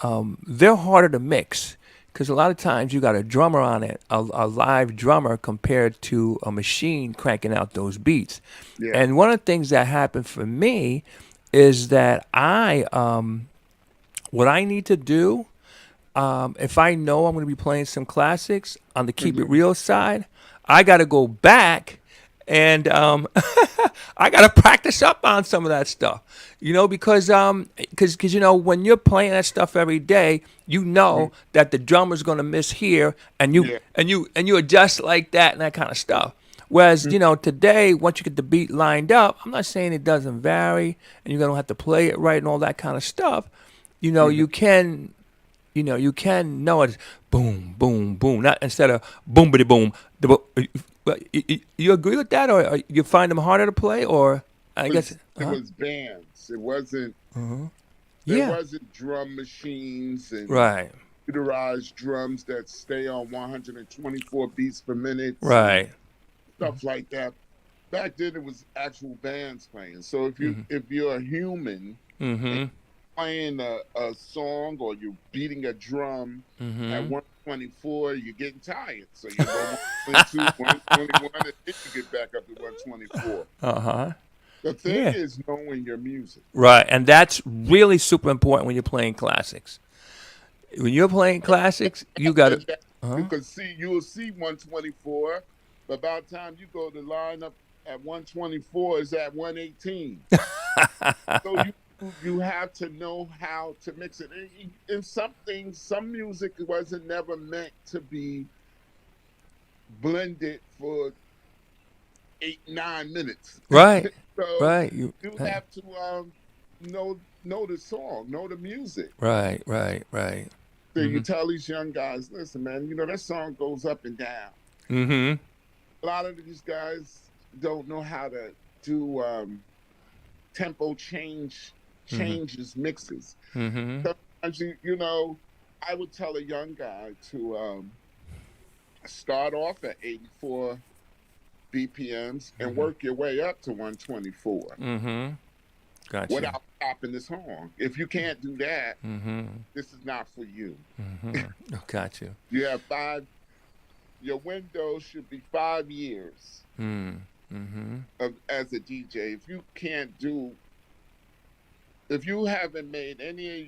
they're harder to mix because a lot of times you got a drummer on it, a live drummer compared to a machine cranking out those beats. Yeah. And one of the things that happened for me is that what I need to do, if I know I'm going to be playing some classics on the Keep It Hmm. Real side, I got to go back and I got to practice up on some of that stuff, because when you're playing that stuff every day, that the drummer's going to miss here, and you Yeah. and you adjust like that and that kind of stuff. Whereas today, once you get the beat lined up, I'm not saying it doesn't vary, and you're going to have to play it right and all that kind of stuff. Hmm. You can know it's boom, boom, boom, not instead of boom, boom. You agree with that, or you find them harder to play, or I guess, It was bands. It wasn't. There yeah, wasn't drum machines and right, computerized drums that stay on 124 beats per minute and right, stuff like that. Back then, it was actual bands playing. So if you're a human and mm-hmm, playing a song or you're beating a drum at mm-hmm. 124, you're getting tired. So you go 122, 121, and then you get back up to 124. Uh-huh, The thing yeah, is knowing your music. right, and that's really super important when you're playing classics. When you're playing classics, you got to, And that huh? you'll see 124, but by the time you go to line up at 124 is at 118. So you have to know how to mix it. And some music wasn't never meant to be blended for 8-9 minutes. Right, So right, you have to know the song, know the music. right, right, right. So you Mm-hmm. tell these young guys, listen, man, that song goes up and down. Mm-hmm. A lot of these guys don't know how to do tempo Mm-hmm. changes, mixes. Mm-hmm. Sometimes I would tell a young guy to start off at 84 BPMs and work your way up to 124 Mm-hmm. Gotcha. without stopping the song. If you can't do that, Mm-hmm. this is not for you. Mm-hmm. Gotcha. You have your window should be 5 years Mm-hmm. as a DJ. If you haven't made any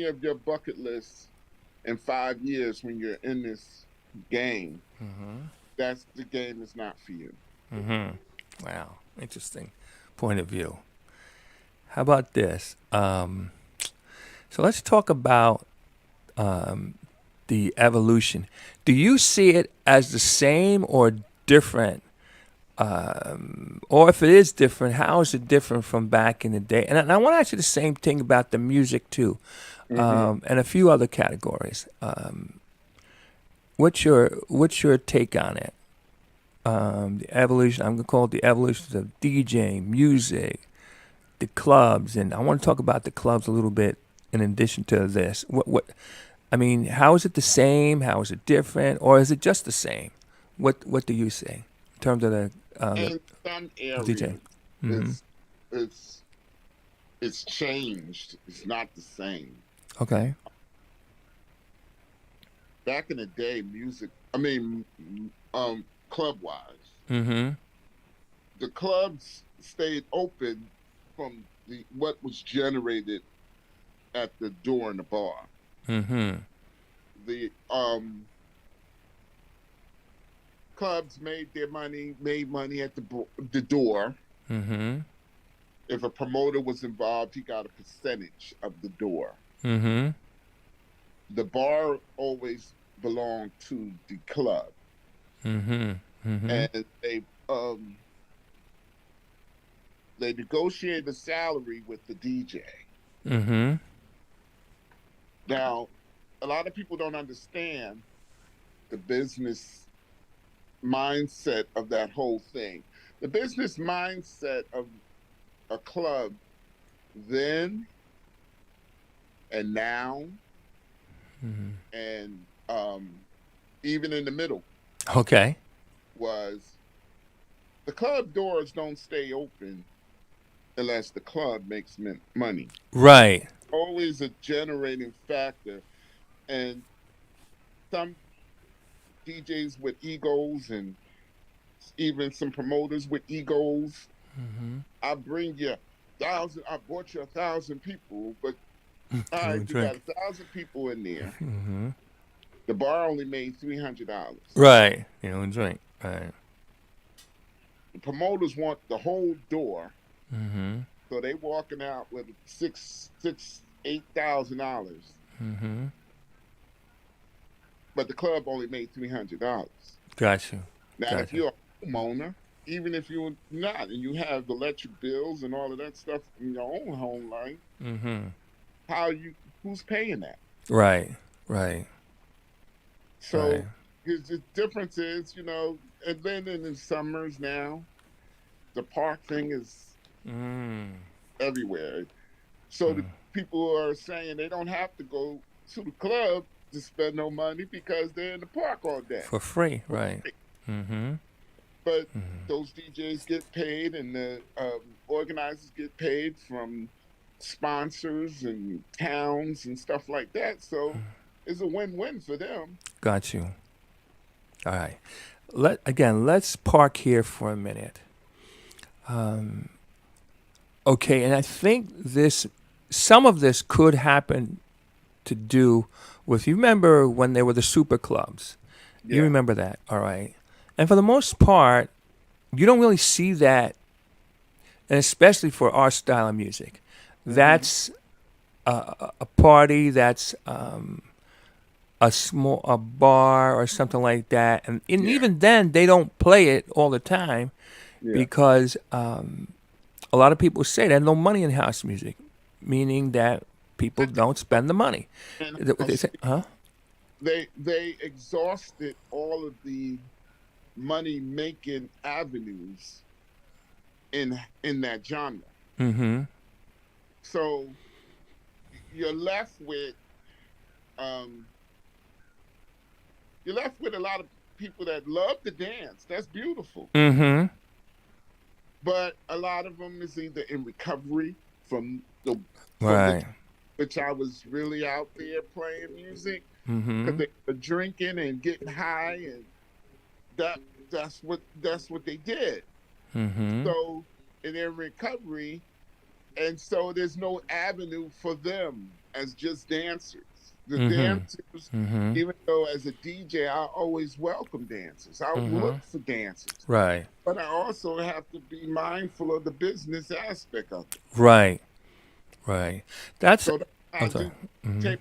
of your bucket lists in 5 years when you're in this game, Mm-hmm. the game is not for you. Mm-hmm. Wow. Interesting point of view. How about this? So let's talk about the evolution. Do you see it as the same or different? Or if it is different, how is it different from back in the day? And I want to ask you the same thing about the music too, Hmm. and a few other categories. What's your take on it? The evolution. I'm gonna call it the evolution of DJing, music, the clubs, and I want to talk about the clubs a little bit. In addition to this, I mean, how is it the same? How is it different, or is it just the same? What do you say in terms of the In some areas, DJ. it's it's it's changed. It's not the same. Okay. Back in the day, club wise, Mm-hmm. the clubs stayed open from what was generated at the door in the bar. Mm-hmm. The clubs made money at the door. Mm-hmm. If a promoter was involved, he got a percentage of the door. Mm-hmm. The bar always belonged to the club, Mm-hmm. Mm-hmm. and they negotiated a salary with the DJ. Mm-hmm. Now, a lot of people don't understand the business mindset of that whole thing. The business mindset of a club then and now, and even in the middle, Okay. was the club doors don't stay open unless the club makes money. Right. Always a generating factor, and some DJs with egos and even some promoters with egos. I bring you 1,000. I bought you 1,000 people, but all right, you got 1,000 people in there. The bar only made $300. Right. You know, drink. Right. The promoters want the whole door, so they walking out with $8,000. But the club only made $300. Got you. Now, if you're a homeowner, even if you're not, and you have electric bills and all of that stuff in your own home line, who's paying that? Right. Right. So the difference is, and then in the summers now, the park thing is everywhere. So the people are saying they don't have to go to the club to spend no money because they're in the park all day. For free, right. Mm-hmm. But those DJs get paid, and the organizers get paid from sponsors and towns and stuff like that. So it's a win-win for them. Got you. All right. Let's park here for a minute. Okay, and I think some of this could happen to do with, you remember when there were the super clubs? Yeah. You remember that, all right? And for the most part, you don't really see that, and especially for our style of music. That's a party, that's a bar or something like that, and even then they don't play it all the time because a lot of people say there's no money in house music, meaning that people don't spend the money. They say, huh? They exhausted all of the money-making avenues in that genre. Mm-hmm. So you're left with a lot of people that love to dance. That's beautiful. Mm-hmm. But a lot of them is either in recovery from right. Which I was really out there playing music Mm-hmm. because they were drinking and getting high, and that's what they did. Mm-hmm. So and they're in recovery, and so there's no avenue for them as just dancers. The dancers, even though as a DJ I always welcome dancers, I look for dancers, right? But I also have to be mindful of the business aspect of it. Right. That's so I do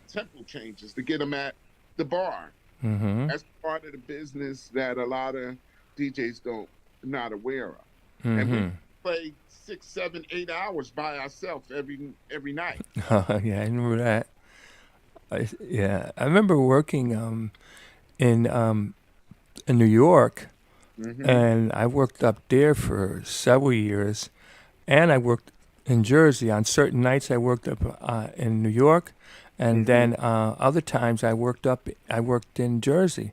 tempo changes to get them at the bar. That's part of the business that a lot of DJs not aware of. And we play 6, 7, 8 hours by ourselves every night. Yeah, I remember that. I remember working in New York, and I worked up there for several years, and I worked in Jersey. On certain nights, I worked up in New York, and then other times I worked in Jersey.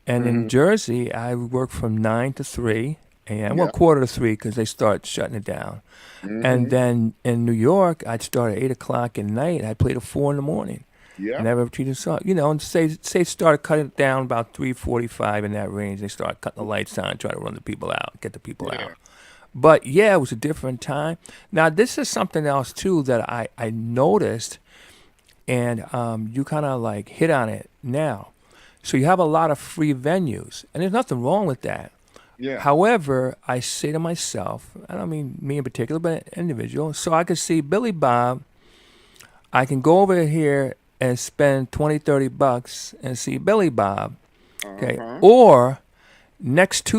And in Jersey, I would work from 9 to 3, a.m. Yeah. Well, quarter to 3 because they start shutting it down. And then in New York, I'd start at 8 o'clock at night. I'd play till 4 in the morning. Yeah. Never treated song, and say start cutting it down about 3:45 in that range. They start cutting the lights on, try to run the people out, get the people Yeah. out. But yeah, it was a different time. Now this is something else too that I noticed, and you kind of like hit on it now. So you have a lot of free venues, and there's nothing wrong with that. Yeah. However, I say to myself, I don't mean me in particular, but an individual, so I could see Billy Bob. I can go over here and spend 20, 30 bucks and see Billy Bob. Okay. Or next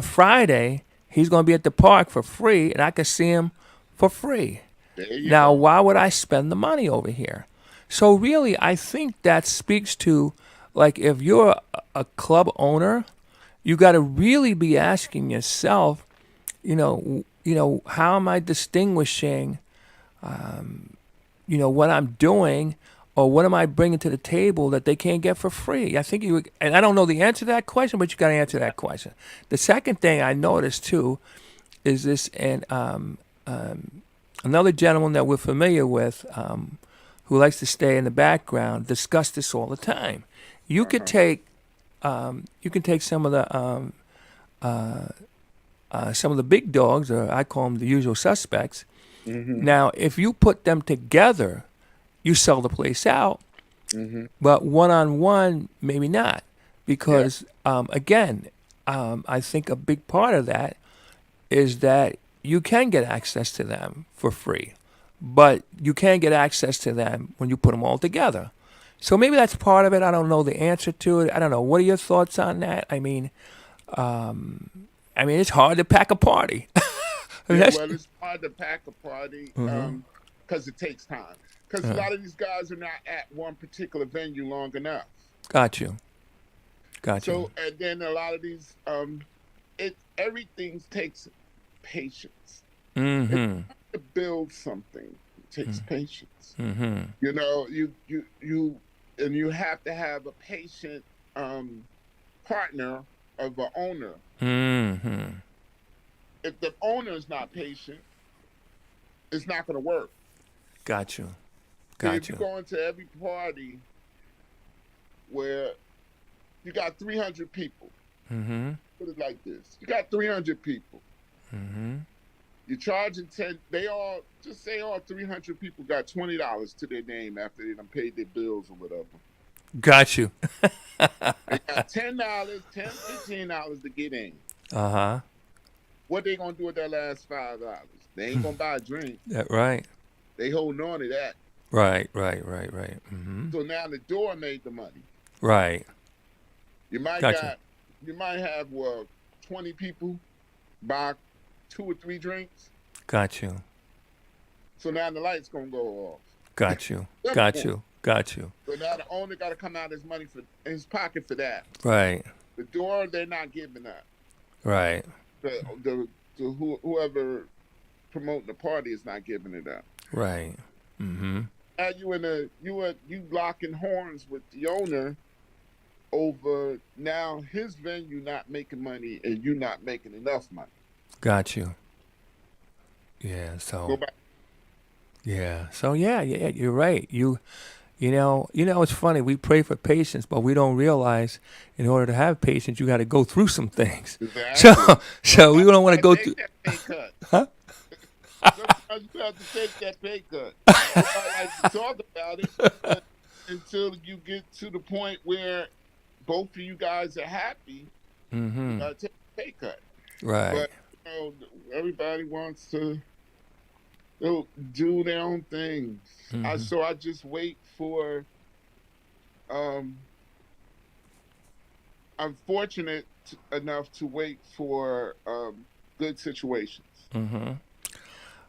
Friday, he's going to be at the park for free, and I can see him for free. There you Now, go. why would I spend the money over here? So really, I think that speaks to, like, if you're a club owner, you got to really be asking yourself, how am I distinguishing, what I'm doing, or what am I bringing to the table that they can't get for free? I think and I don't know the answer to that question, but you got to answer that question. The second thing I noticed too is this, and another gentleman that we're familiar with, who likes to stay in the background, discuss this all the time. You could take, some of the big dogs, or I call them the usual suspects. Now, if you put them together, you sell the place out. But one-on-one, maybe not. Because, again, I think a big part of that is that you can get access to them for free. But you can't get access to them when you put them all together. So maybe that's part of it. I don't know the answer to it. I don't know. What are your thoughts on that? I mean, it's hard to pack a party. Well, it's hard to pack a party because it takes time. Because a lot of these guys are not at one particular venue long enough. Got you. So, and then a lot of these, everything takes patience. To build something takes patience. You have to have a patient partner of an owner. If the owner is not patient, it's not going to work. Got you. If you go into every party where you got 300 people, put it like this: you got 300 people. You're charging 10. Just say all 300 people got $20 to their name after they done paid their bills or whatever. Got you. They got $10, $15 to get in. What they gonna do with that last $5? They ain't gonna buy a drink. Right. They holding on to that. Right. So now the door made the money. Right. You might have 20 people buy 2 or 3 drinks. Got you. So now the light's gonna go off. Got you. So now the owner got to come out his money for his pocket for that. Right. The door, they're not giving that. Right. Whoever promoting the party is not giving it up. Right. Now you locking horns with the owner over now his venue not making money and you not making enough money. Got you. Yeah. So. Yeah. So yeah, you're right. You know, it's funny. We pray for patience, but we don't realize in order to have patience, you got to go through some things. Exactly. So we don't want to go through. That pay cut. Huh? Sometimes you have to take that pay cut. I like to talk about it until you get to the point where both of you guys are happy. You got to take a pay cut. Right. But everybody wants to do their own thing. So I just wait for. I'm fortunate enough to wait for good situations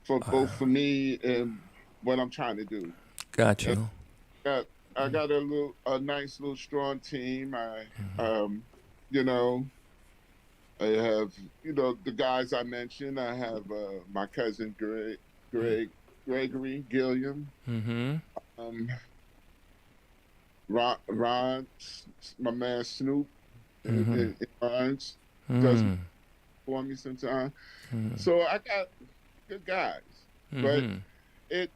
for both for me and what I'm trying to do. Got you. I got a nice little strong team. I have the guys I mentioned. I have my cousin Gregory Gilliam. Ron, my man Snoop, Ron's does for me sometimes. So I got good guys, but it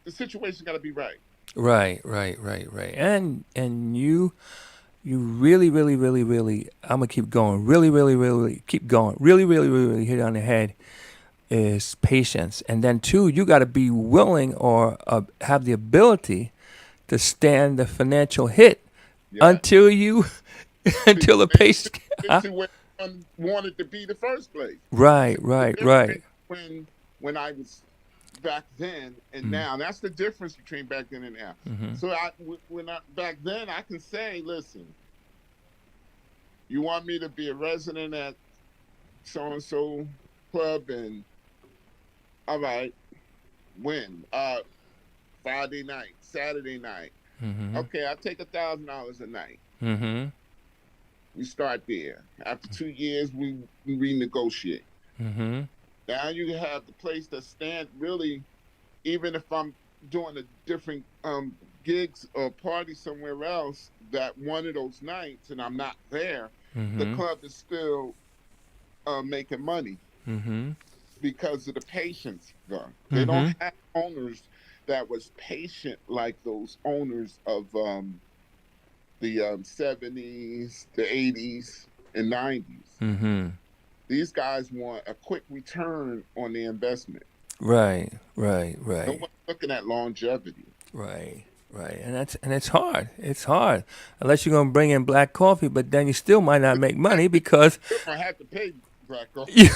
the situation got to be right. Right. And you really, really, really, really, I'm gonna keep going. Really, really, really keep going. Really, really, really, really hit it on the head is patience. And then two, you got to be willing or have the ability to stand the financial hit Yeah. until you until the patient. To where I wanted to be the first place. Right. When I was back then and now, that's the difference between back then and now. So back then, I can say, listen, you want me to be a resident at so and so club, and all right, when Friday night, Saturday night, okay, I'll take $1,000 a night. We start there. After 2 years, we renegotiate. Now you have the place that stand really, even if I'm doing a different gigs or party somewhere else, that one of those nights and I'm not there, the club is still making money because of the patience. They don't have owners that was patient like those owners of the 70s, the 80s, and 90s. These guys want a quick return on the investment. Right. No one's looking at longevity. Right. And it's hard. It's hard. Unless you're gonna bring in black coffee, but then you still might not make money because You're gonna have to pay black coffee.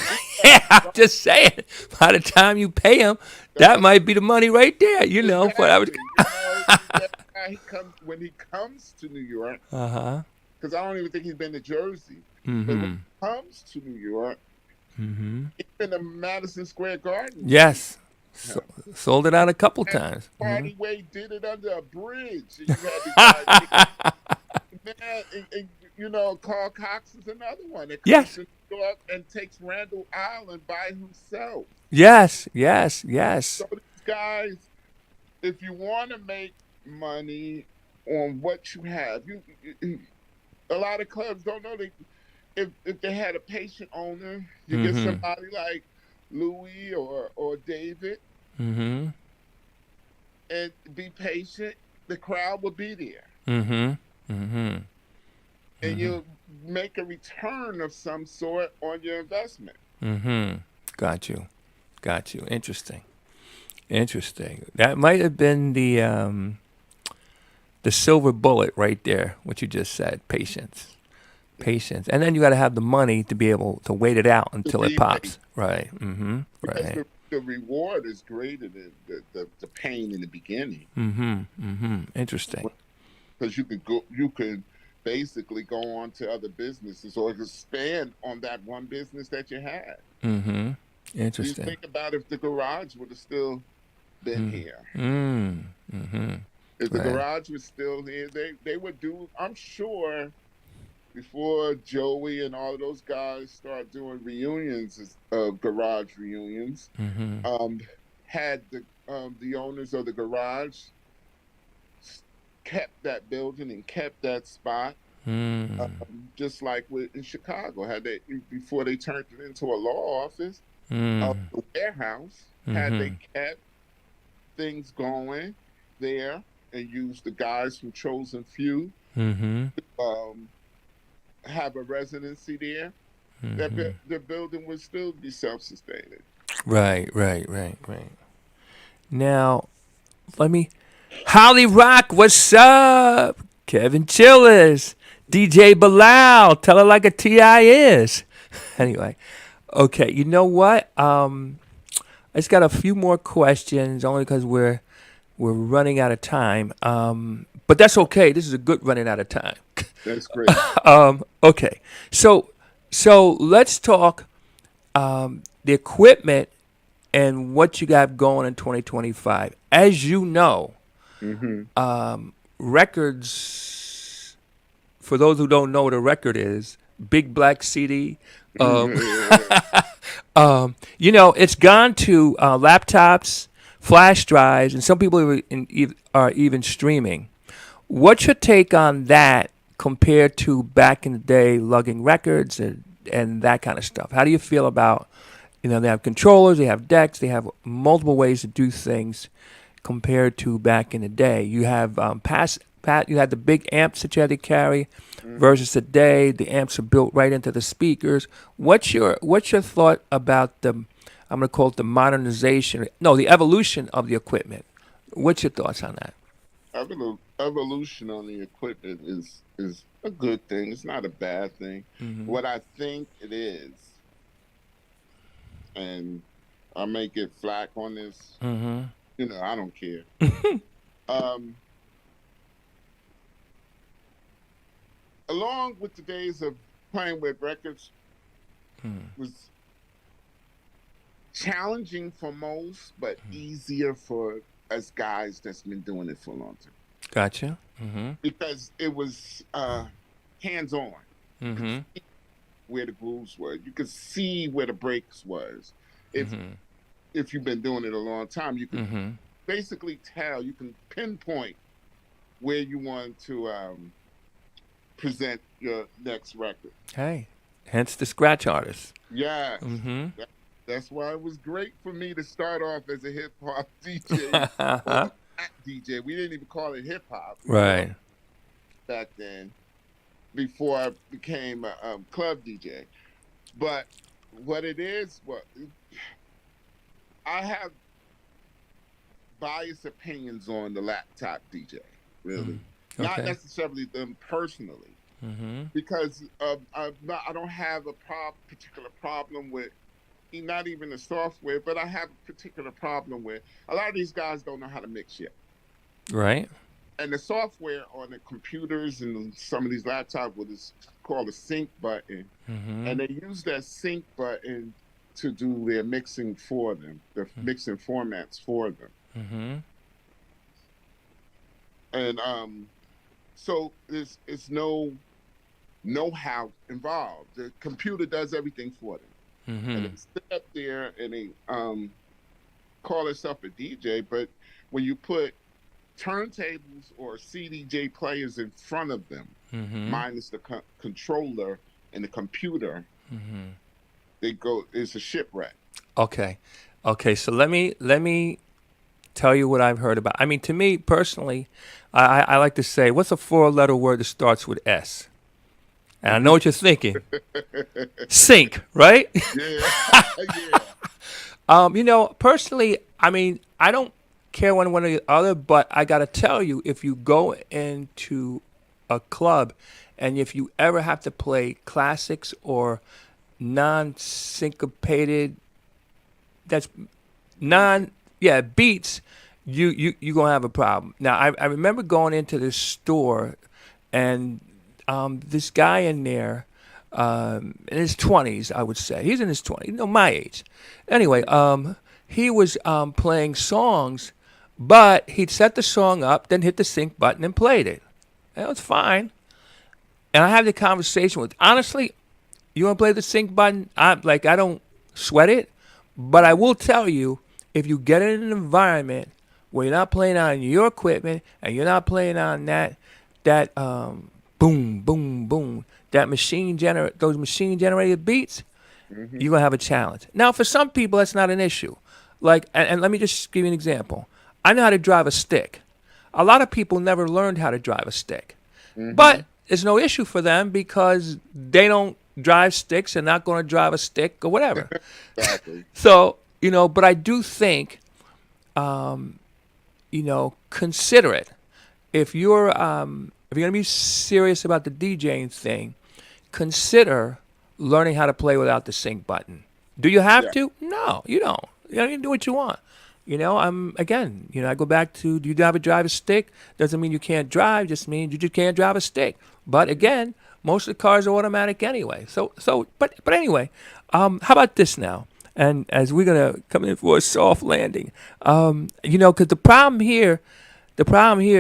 yeah, I'm just saying. By the time you pay him, that might be the money right there. You know, Exactly. what I was. When he comes to New York, Uh-huh. because I don't even think he's been to Jersey. But when he comes to New York, he's been to Madison Square Garden. Yes. Sold it out a couple times. Party where he did it under a bridge. And you had the guy, and, you know, Carl Cox is another one that comes to New York and takes Randall Island by himself. Yes. So these guys, if you want to make money on what you have, a lot of clubs don't know if they had a patient owner, you get somebody like Louis or David, and be patient, the crowd will be there. And you'll make a return of some sort on your investment. Got you. Interesting. That might have been the silver bullet right there, what you just said, patience. And then you got to have the money to be able to wait it out until it pops. Right. Because the reward is greater than the pain in the beginning. Interesting. Because you can basically go on to other businesses or expand on that one business that you had. Interesting. You think about if the garage would have still been here. If the garage was still here, they would do, I'm sure, before Joey and all of those guys start doing reunions, garage reunions, had the owners of the garage kept that building and kept that spot, just like in Chicago, had they before they turned it into a law office, the warehouse, had they kept things going there and used the guys from Chosen Few. Have a residency there, the building would still be self-sustaining. Right. Now, Holly Rock, what's up? Kevin Chillers, DJ Bilal, tell her like a T.I. is. Anyway, okay, you know what? I just got a few more questions, only because we're running out of time. But that's okay. This is a good running out of time. That's great. Okay, so let's talk the equipment and what you got going in 2025. As you know, records, for those who don't know what a record is, big black CD. You know, it's gone to laptops, flash drives, and some people are even streaming. What's your take on that compared to back in the day lugging records and that kind of stuff? How do you feel about, they have controllers, they have decks, they have multiple ways to do things compared to back in the day. You have you had the big amps that you had to carry versus today the amps are built right into the speakers. What's your thought about I'm going to call it the modernization, no, the evolution of the equipment? What's your thoughts on that? Evolution on the equipment is a good thing. It's not a bad thing. What I think it is, and I may get flack on this, I don't care. Along with the days of playing with records was challenging for most, but easier for us guys that's been doing it for a long time. Gotcha. Because it was hands-on. Where the grooves were. You could see where the breaks was. If you've been doing it a long time, you can basically tell, you can pinpoint where you want to present your next record. Hey, hence the scratch artist. Yeah. That's why it was great for me to start off as a hip hop DJ. Or DJ. We didn't even call it hip hop. Right. Back then, before I became a club DJ. But what it is, I have biased opinions on the laptop DJ, really. Not necessarily them personally. Because I don't have a particular problem with, not even the software, but I have a particular problem with, a lot of these guys don't know how to mix yet. Right. And the software on the computers and some of these laptops is called a sync button. And they use that sync button to do their mixing for them, the mixing formats for them. And so there's no know-how involved. The computer does everything for them. And they sit up there and they call themselves a DJ, but when you put turntables or CDJ players in front of them, minus the controller and the computer, it's a shipwreck. Okay. So let me tell you what I've heard about. I mean, to me personally, I like to say, what's a 4-letter word that starts with S? And I know what you're thinking. Sync, right? Yeah. Personally, I mean, I don't care one way or the other, but I got to tell you, if you go into a club and if you ever have to play classics or non-syncopated, beats, you're going to have a problem. Now, I remember going into this store and this guy in there, in his 20s, I would say. He's in his 20s, my age. Anyway, he was playing songs, but he'd set the song up, then hit the sync button and played it. That was fine. And I had the conversation with, honestly, you want to play the sync button? I don't sweat it, but I will tell you, if you get in an environment where you're not playing on your equipment and you're not playing on that boom, boom, boom, those machine generated beats, you're gonna have a challenge. Now, for some people, that's not an issue. And let me just give you an example. I know how to drive a stick. A lot of people never learned how to drive a stick, but it's no issue for them because they don't drive sticks and not going to drive a stick or whatever. Exactly. So, but I do think, consider it. If you're going to be serious about the DJing thing, consider learning how to play without the sync button. Do you have to? No, you don't. You can do what you want. I go back to, do you have a drive a stick? Doesn't mean you can't drive, just means you just can't drive a stick. But again, most of the cars are automatic anyway. But anyway, how about this now? And as we're going to come in for a soft landing, because the problem here,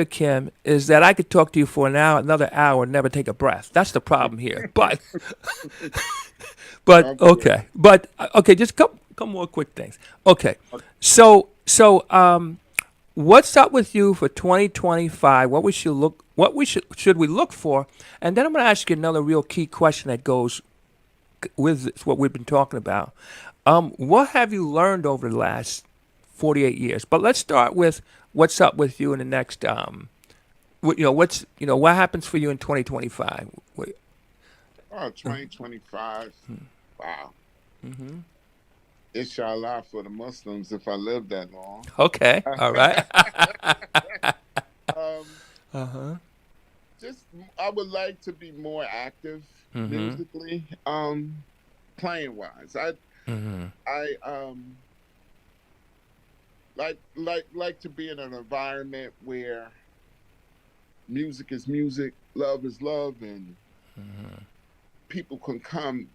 Kim, is that I could talk to you for another hour and never take a breath. That's the problem here. But okay. But okay, just couple more quick things. Okay. So what's up with you for 2025? What we should look, what we should we look for? And then I'm going to ask you another real key question that goes with what we've been talking about. What have you learned over the last 48 years? But let's start with what's up with you in the next. What happens for you in 2025? Oh, 2025. Wow. Inshallah for the Muslims if I live that long. Okay, all right. Um, just I would like to be more active musically, playing wise. I like to be in an environment where music is music, love is love, and people can come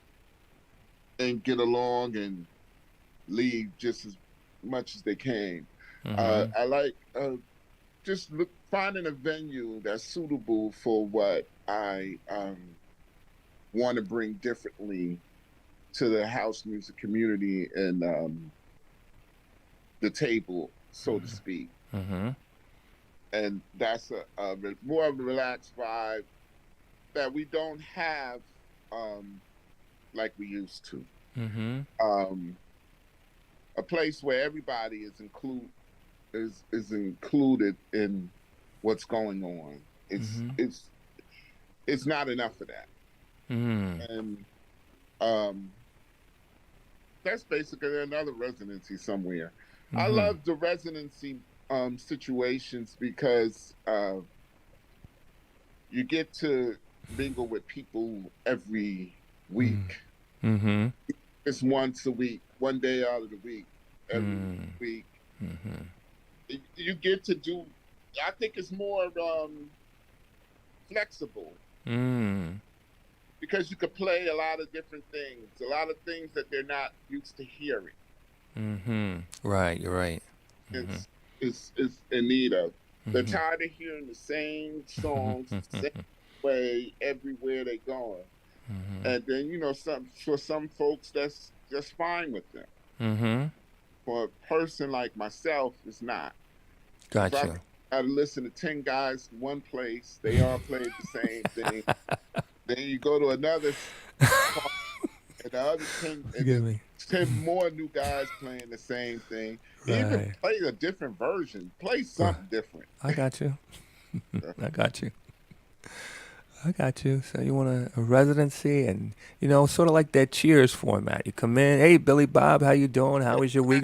and get along and leave just as much as they came. I like just finding a venue that's suitable for what I want to bring differently to the house music community and the table, so to speak. And that's a more of a relaxed vibe that we don't have like we used to. A place where everybody is included in what's going on. It's not enough of that. And that's basically another residency somewhere. I love the residency situations because you get to mingle with people every week. It's once a week, one day out of the week, every week. You get to do, I think it's more flexible because you could play a lot of different things, a lot of things that they're not used to hearing. Right, you're right. It's in need of. They're tired of hearing the same songs, the same way everywhere they going. And then, for some folks, that's just fine with them. For a person like myself, it's not. Gotcha. I had to listen to 10 guys in one place. They all played the same thing. Then you go to another part, and the other 10, and then 10 more new guys playing the same thing. Even play a different version. Play something different. I got you. I got you. So you want a residency and, sort of like that Cheers format. You come in, hey, Billy Bob, how you doing? How was your week?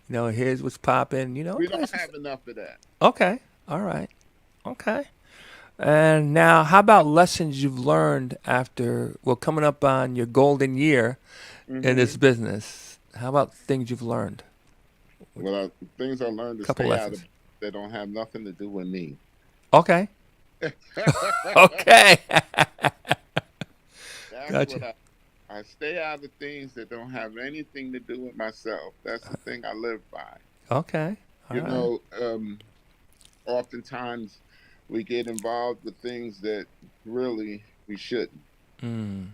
Here's what's popping. We don't have enough of that. Okay. All right. Okay. And now, how about lessons you've learned coming up on your golden year in this business? How about things you've learned? Well, things I learned to stay out of that don't have nothing to do with me. Okay. Okay. That's gotcha. What I stay out of things that don't have anything to do with myself. That's the thing I live by. Okay. Oftentimes we get involved with things that really we shouldn't. And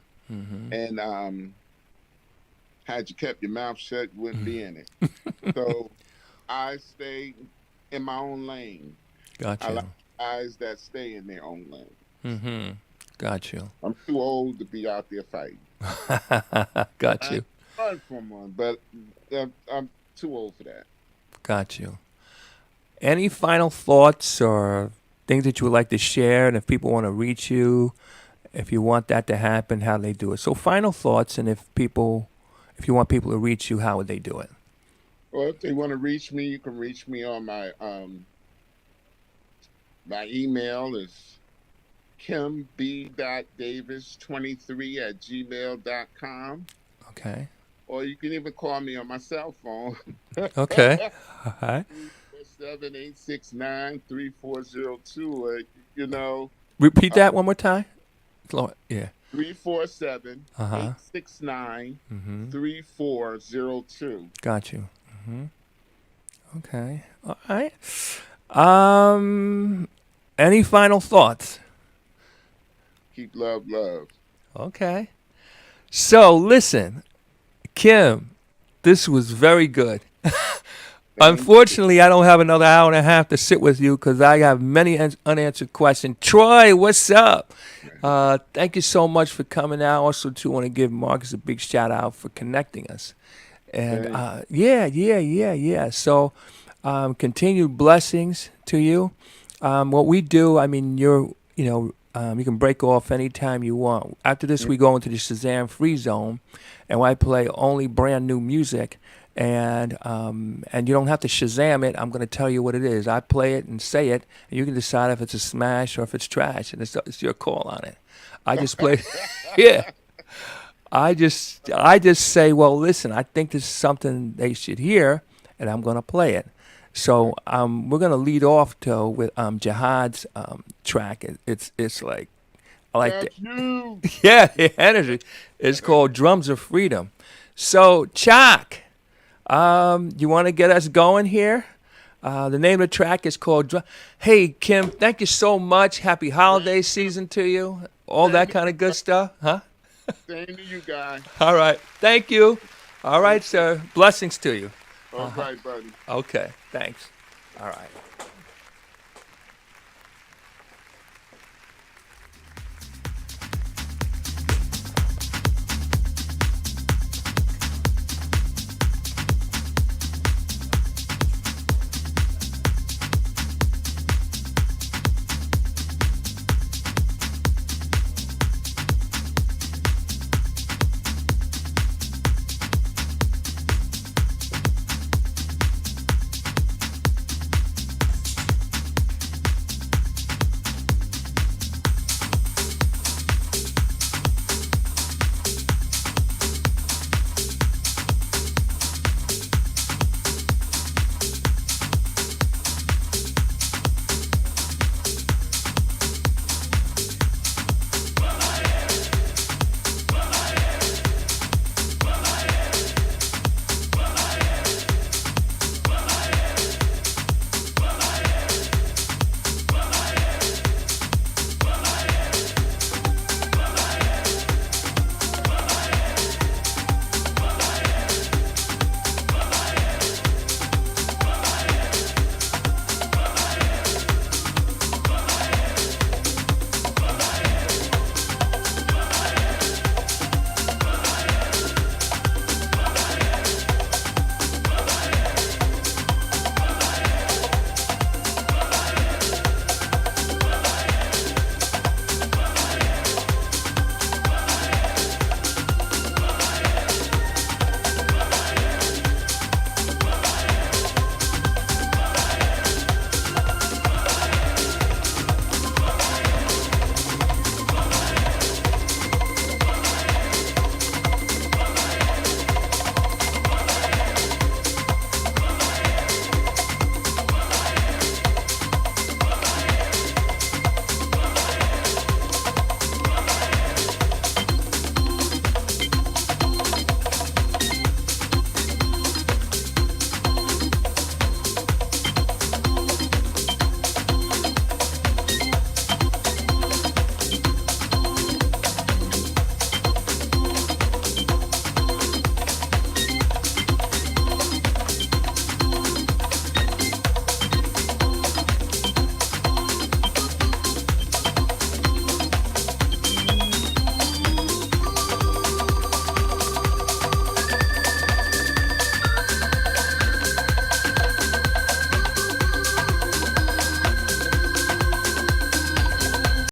had you kept your mouth shut, you wouldn't be in it. So I stay in my own lane. Gotcha. I like guys that stay in their own lane. Got you. I'm too old to be out there fighting. Got you. I run from one, but I'm too old for that. Got you. Any final thoughts or things that you would like to share? And if people want to reach you, if you want that to happen, how they do it. So final thoughts, and if you want people to reach you, how would they do it? Well, if they want to reach me, you can reach me on my my email is kimb.davis23@gmail.com. Okay. Or you can even call me on my cell phone. Okay. All right. 347-869-3402. Repeat that one more time. Yeah. 347-869-3402. Got you. Okay. All right. Any final thoughts? Keep love. Okay. So listen, Kim, this was very good. Unfortunately, I don't have another hour and a half to sit with you because I have many unanswered questions. Troy, what's up? Thank you so much for coming out. Also, too, want to give Marcus a big shout out for connecting us. And yeah. So, continued blessings to you. What we do, I mean, you can break off anytime you want. After this, we go into the Shazam free zone, and I play only brand new music. And you don't have to Shazam it. I'm going to tell you what it is. I play it and say it, and you can decide if it's a smash or if it's trash, and it's your call on it. I just play, yeah. I just say, well, listen, I think this is something they should hear, and I'm going to play it. So we're going to lead off with Jihad's track. It's like I like That's you. yeah, the energy. It's called Drums of Freedom. So Chuck. You want to get us going here? The name of the track is called Hey, Kim, thank you so much. Happy holiday season to you. All that kind of good stuff, huh? Same to you, guy. All right. Thank you. All right, sir. Blessings to you. All right, buddy. Okay. Thanks. All right.